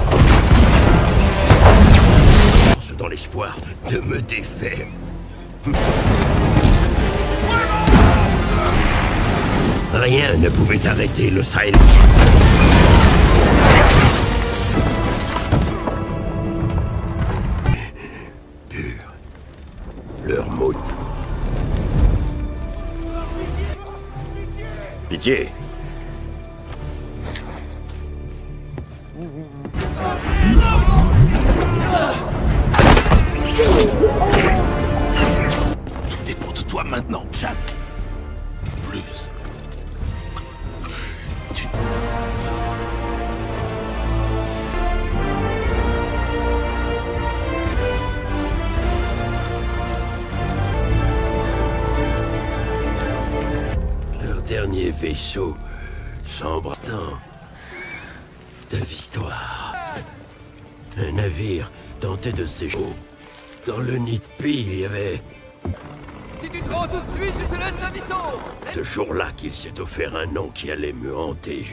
Dans l'espoir de me défaire. Rien ne pouvait arrêter le Silence. Pur. métier. Tout dépend de toi maintenant, Jack. Plus. Tu... Leur dernier vaisseau sombre de victoire. Un navire tentait de séjour. Dans le nid de pile, il y avait... Si tu te rends tout de suite, je te laisse la mission. Ce jour-là qu'il s'est offert un nom qui allait me hanter.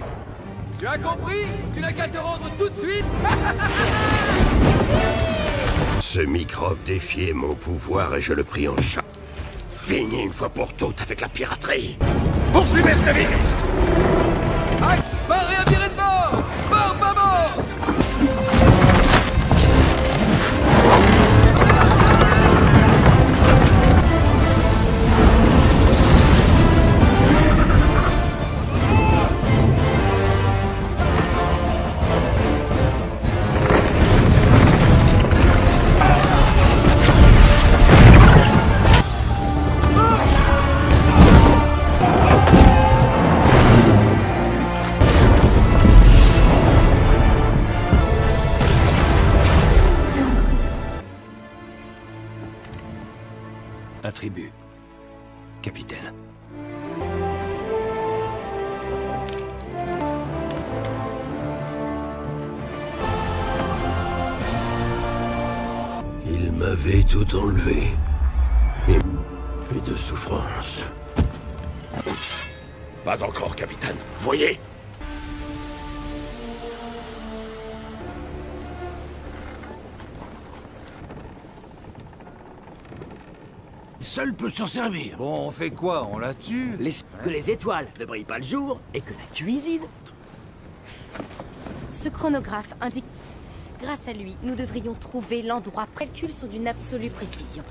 Tu as compris? Tu n'as qu'à te rendre tout de suite. Ce microbe défiait mon pouvoir et je le pris en chat. Fini une fois pour toutes avec la piraterie. Poursuivez ce navire! Hack, barré à virer de bord! Bord, pas bord! Attribut. Capitaine. Il m'avait tout enlevé. Et de souffrance. Pas encore, capitaine. Voyez! Seul peut s'en servir. Bon, on fait quoi? On la tue? Que les étoiles ne brillent pas le jour et que la cuisine... Ce chronographe indique... Grâce à lui, nous devrions trouver l'endroit. Calculs sont d'une absolue précision.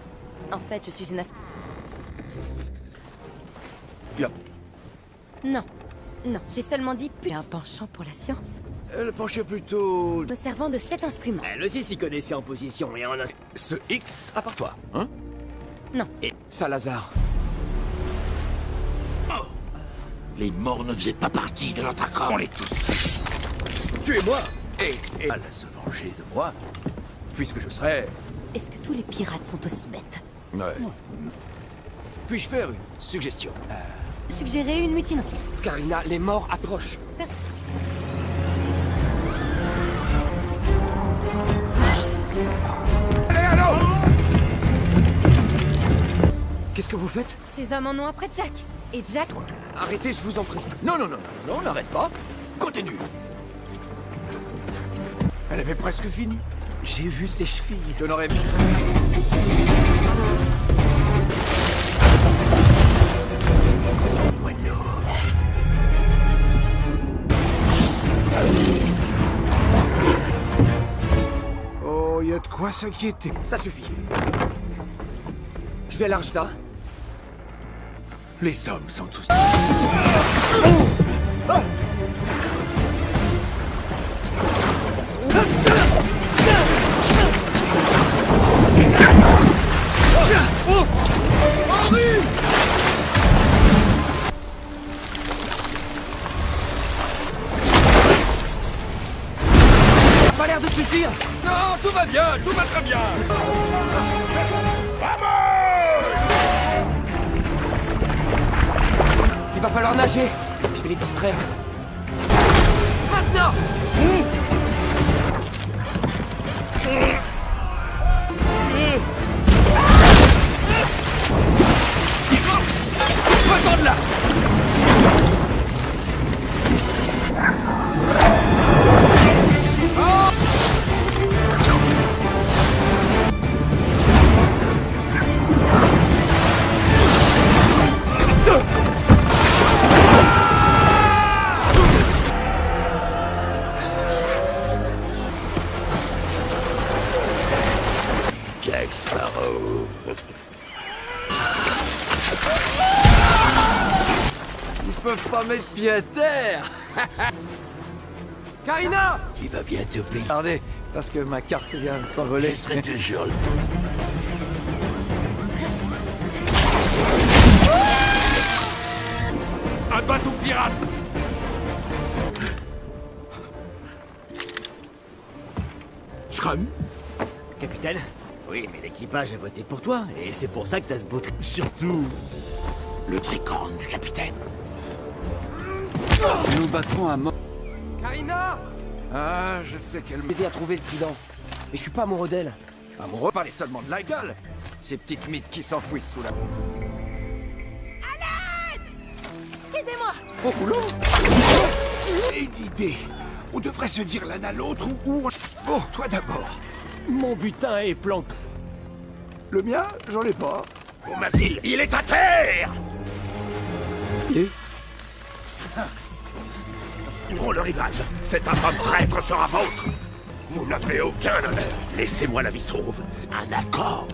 En fait, je suis une Non. Non, j'ai seulement dit un penchant pour la science. Elle penchait plutôt... Me servant de cet instrument. Elle aussi s'y connaissait en position et en... Ce X, à part toi, hein? Non. Et Salazar. Oh. Les morts ne faisaient pas partie de notre accord, on les tous. Tuez-moi et à se venger de moi, puisque je serai... Est-ce que tous les pirates sont aussi bêtes? Ouais. Puis-je faire une suggestion? Suggérer une mutinerie. Karina, les morts approchent. Allez, allons! Qu'est-ce que vous faites? Ces hommes en ont après Jack. Et Jack... Arrêtez, je vous en prie. Non, non, non, non, non, n'arrête pas. Continue. Elle avait presque fini. J'ai vu ses chevilles. Je n'aurais... Oh, y a de quoi s'inquiéter. Ça suffit. Je vais larger ça. Les hommes sont tous... Pas l'air de suffire. Non, tout va bien, tout va très bien. Il va falloir nager. Je vais les distraire. Maintenant. Retourne là. Jack Sparrow. Il peuvent pas mettre pied à terre. Karina! Il va bientôt payer. Regardez, parce que ma carte vient de s'envoler. Je serai toujours là. Un bateau pirate! Scrum? Capitaine? Oui, mais l'équipage a voté pour toi, et c'est pour ça que t'as ce beau Surtout, le tricorne du capitaine. Nous battrons à mort. Karina! Ah, je sais qu'elle M'aider à trouver le trident. Mais je suis pas amoureux d'elle. Amoureux, parlez seulement de la gueule. Ces petites mythes qui s'enfouissent sous la... Aidez-moi! Au boulot! Une idée. On devrait se dire l'un à l'autre ou... Bon, toi d'abord. Mon butin est planqué. Le mien, j'en ai pas. Pour ma ville, il est à terre! Ouvrons le rivage. Cet infâme traître sera vôtre. Vous n'avez aucun honneur. Laissez-moi la vie sauve. Un accord.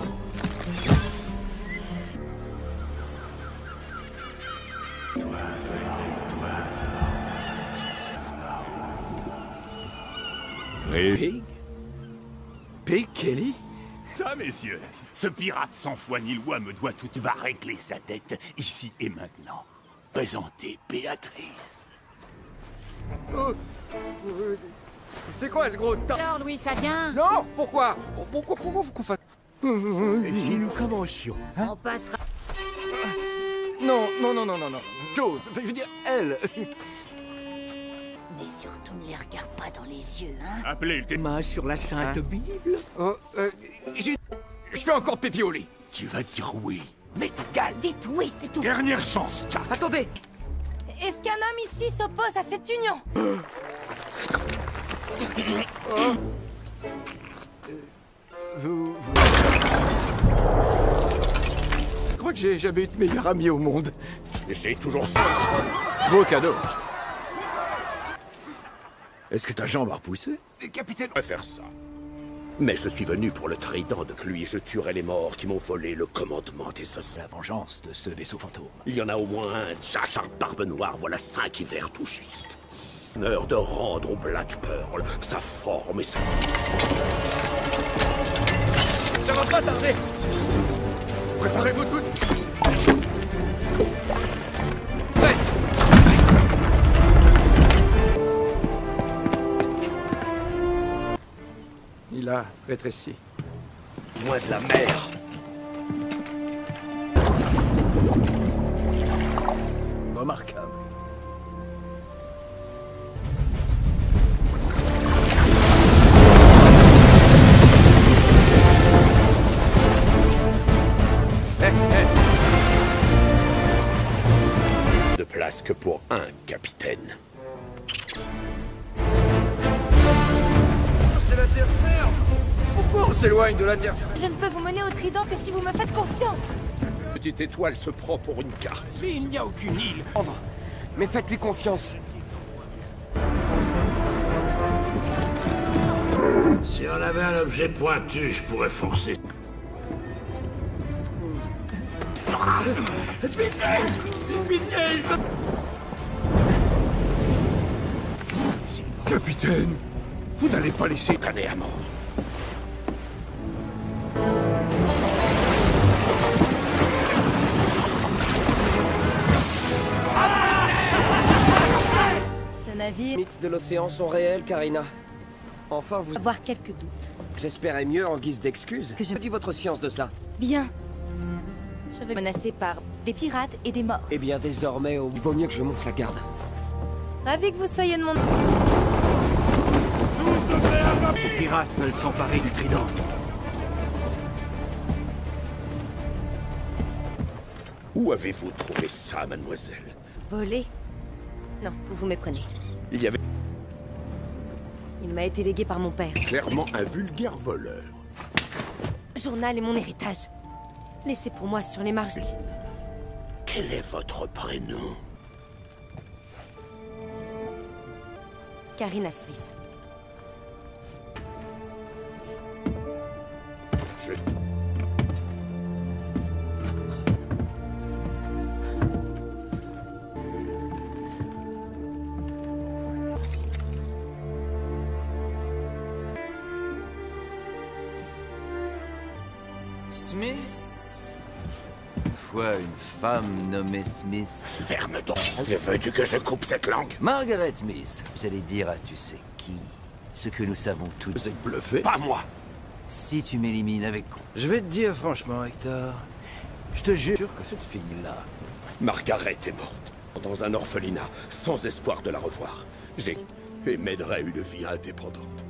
Pig? Pig Kelly? Ça, messieurs, ce pirate sans foi ni loi me doit tout. Va régler sa dette, ici et maintenant. Présentez Béatrice. C'est quoi ce gros tas? Alors, Louis, ça vient? Non! Pourquoi? Pourquoi faut qu'on fasse... Si nous commencions, hein? On passera... Non. Chose, je veux dire, elle. Mais surtout, ne les regarde pas dans les yeux, hein? Appelez le Main sur la Sainte Bible? Je fais encore pipi au lit. Tu vas dire oui. Mais t'égale. Dites oui, c'est tout. Dernière chance, Jack. Attendez! Est-ce qu'un homme ici s'oppose à cette union? Je crois que j'ai jamais eu de meilleur ami au monde. J'ai toujours ça. Beau cadeau. Est-ce que ta jambe a repoussé? Capitaine... Je vais faire ça. Mais je suis venu pour le trident de lui. Je tuerai les morts qui m'ont volé le commandement des os. La vengeance de ce vaisseau fantôme. Il y en a au moins un, Jack à barbe noire, voilà 5 hivers tout juste. L'heure de rendre au Black Pearl sa forme et sa... Ça va pas tarder. Préparez-vous tous. Presque. Il a rétréci. Loin de la mer. Remarquable. De place que pour un capitaine. C'est la terre ferme. Pourquoi on s'éloigne de la terre ferme? Je ne peux vous mener au trident que si vous me faites confiance. Petite étoile se prend pour une carte. Mais il n'y a aucune île. Mais faites-lui confiance. Si on avait un objet pointu, je pourrais forcer. Capitaine, vous n'allez pas laisser... Tanné à mort. Ce navire... Les mythes de l'océan sont réels, Karina. Enfin, vous... avoir quelques doutes. J'espérais mieux en guise d'excuse. Que je... dis votre science de ça. Bien. Je vais menacé par des pirates et des morts. Eh bien, désormais, il vaut mieux que je monte la garde. Ravi que vous soyez de mon... Les pirates veulent s'emparer du trident. Où avez-vous trouvé ça, mademoiselle? Volé? Non, vous vous méprenez. Il y avait Il m'a été légué par mon père. clairement un vulgaire voleur. Le journal est mon héritage. Laissez pour moi sur les marges. Quel est votre prénom? Karina Smith. Je... Smith? Fois une femme nommée Smith. Ferme donc. Veux-tu que je coupe cette langue? Margaret Smith. J'allais dire à tu sais qui. Ce que nous savons tous. Vous êtes bluffé? Pas moi. Si tu m'élimines avec... Je vais te dire franchement, Hector. Je te jure que cette fille-là... Margaret est morte. Dans un orphelinat, sans espoir de la revoir. Et mènerai une vie indépendante.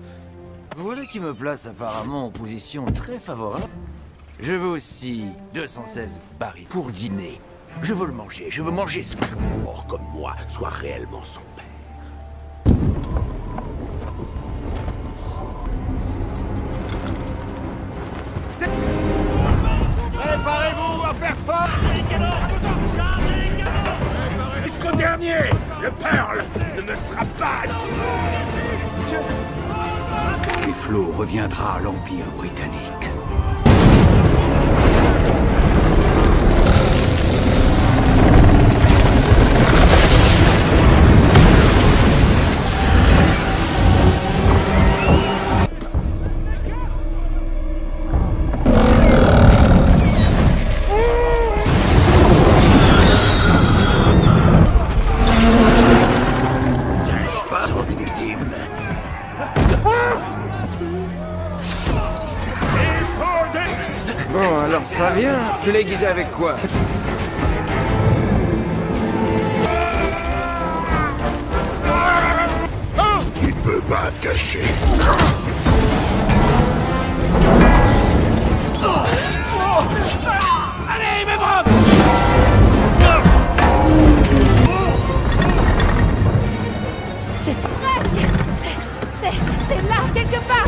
Voilà qui me place apparemment en position très favorable. Je veux aussi 216 barils pour dîner. Je veux le manger, je veux manger ce... Or comme moi, soit réellement son père. Préparez-vous à faire fort! Jusqu'au dernier, le Pearl ne me sera pas... Et Flo reviendra à l'Empire britannique. Bon, alors ça vient. Tu l'as aiguisé avec quoi? Tu ne peux pas te cacher. Allez, mes bras! C'est presque. C'est là, quelque part.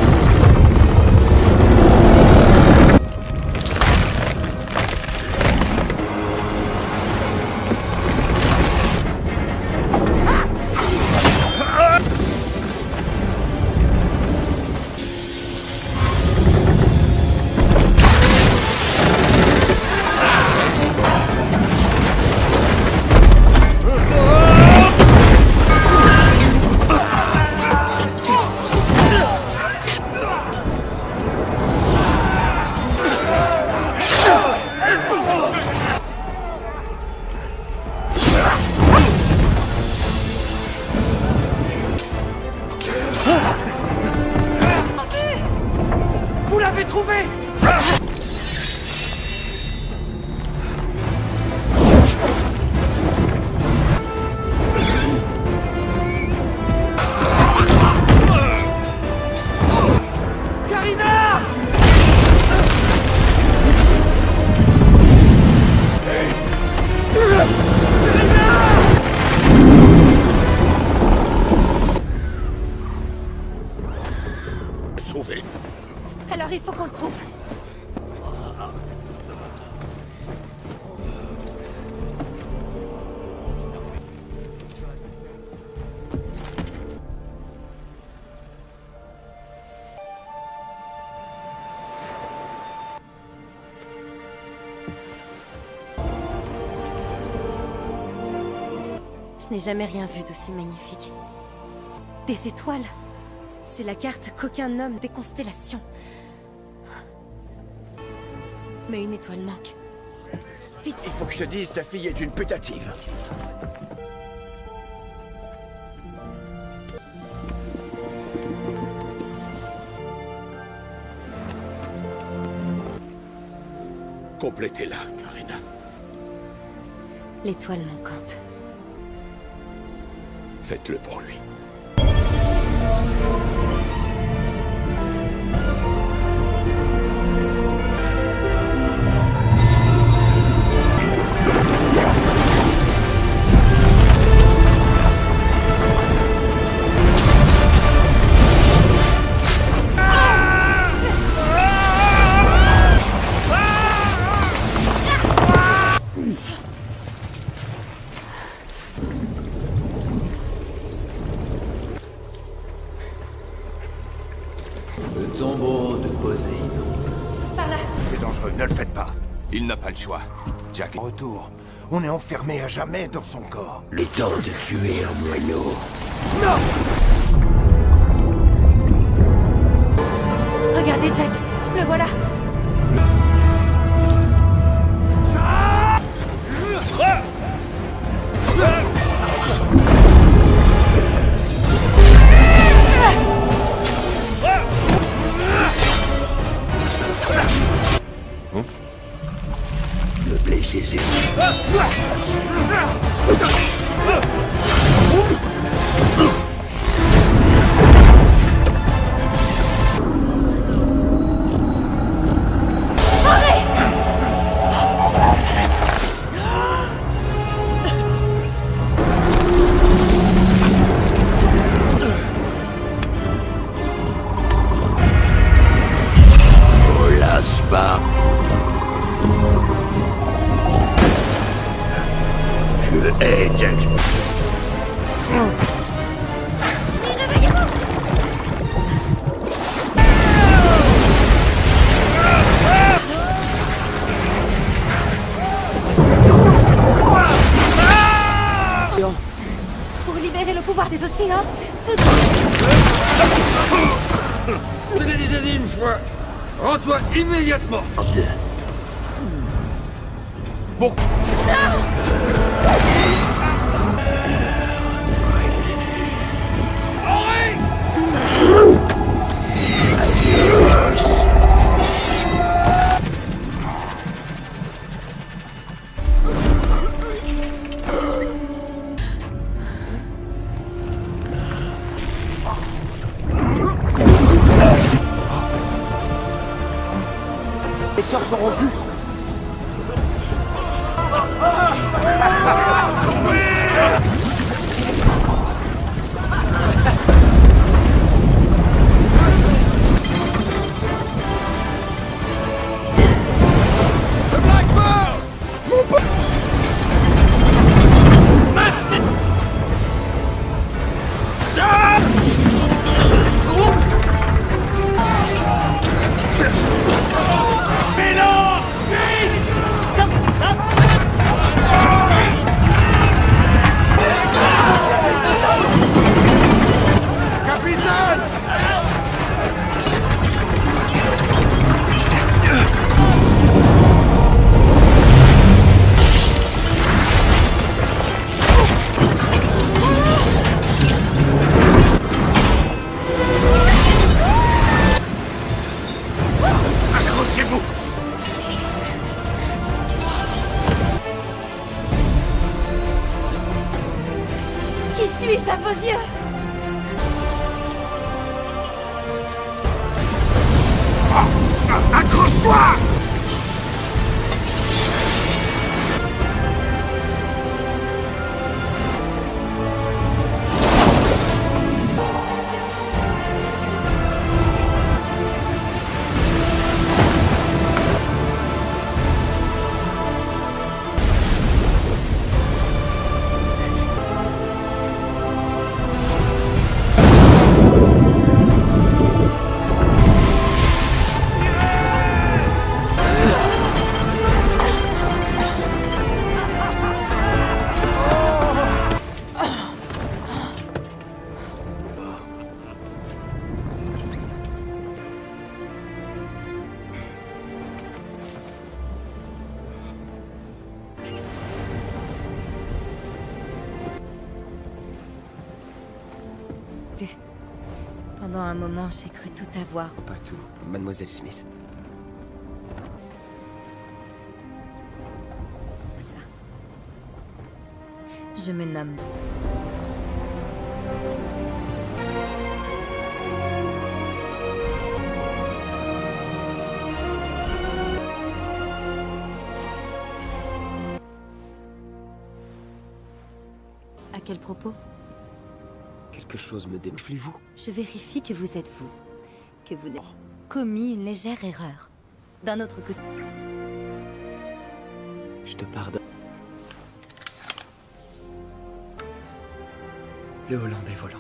Vous l'avez trouvé! Karina! Sauvé. Alors il faut qu'on le trouve. Je n'ai jamais rien vu d'aussi magnifique. Des étoiles. C'est la carte qu'aucun homme des constellations. Mais une étoile manque. Vite! Il faut que je te dise, ta fille est une putative. Complétez-la, Karina. L'étoile manquante. Faites-le pour lui. Le tombeau de Poséidon. Par là! C'est dangereux, ne le faites pas. Il n'a pas le choix. Jack est retour. On est enfermé à jamais dans son corps. Le temps de tuer un moineau. Non! Regardez, Jack! Le voilà! pouvoir des océans, tout... Je te l'ai déjà dit une fois. Rends-toi immédiatement. Bon. Les sorts sont rompus. Accrochez-vous! Qui suis-je à vos yeux? Accroche-toi! Pendant un moment, j'ai cru tout avoir. Pas tout, Mademoiselle Smith. Ça. Je me nomme... À quel propos? Quelque chose me défie vous. Je vérifie que vous êtes vous. Que vous n'avez commis une légère erreur. D'un autre côté... Je te pardonne. Le Hollandais volant.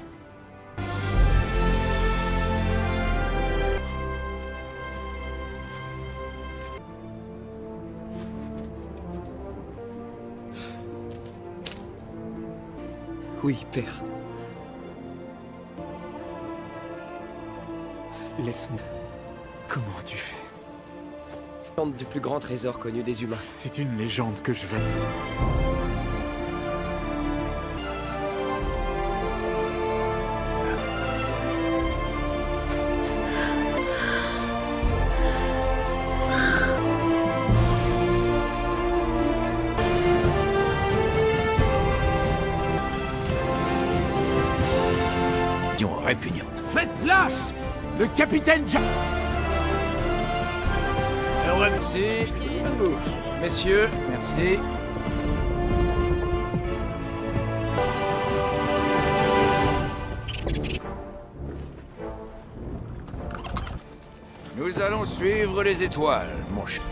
Oui, père. Laisse-moi. Comment as-tu fait? Légende du plus grand trésor connu des humains. C'est une légende que je veux. Répugnante. Faites place! Le capitaine Jack... Merci. Messieurs, merci. Nous allons suivre les étoiles, mon cher.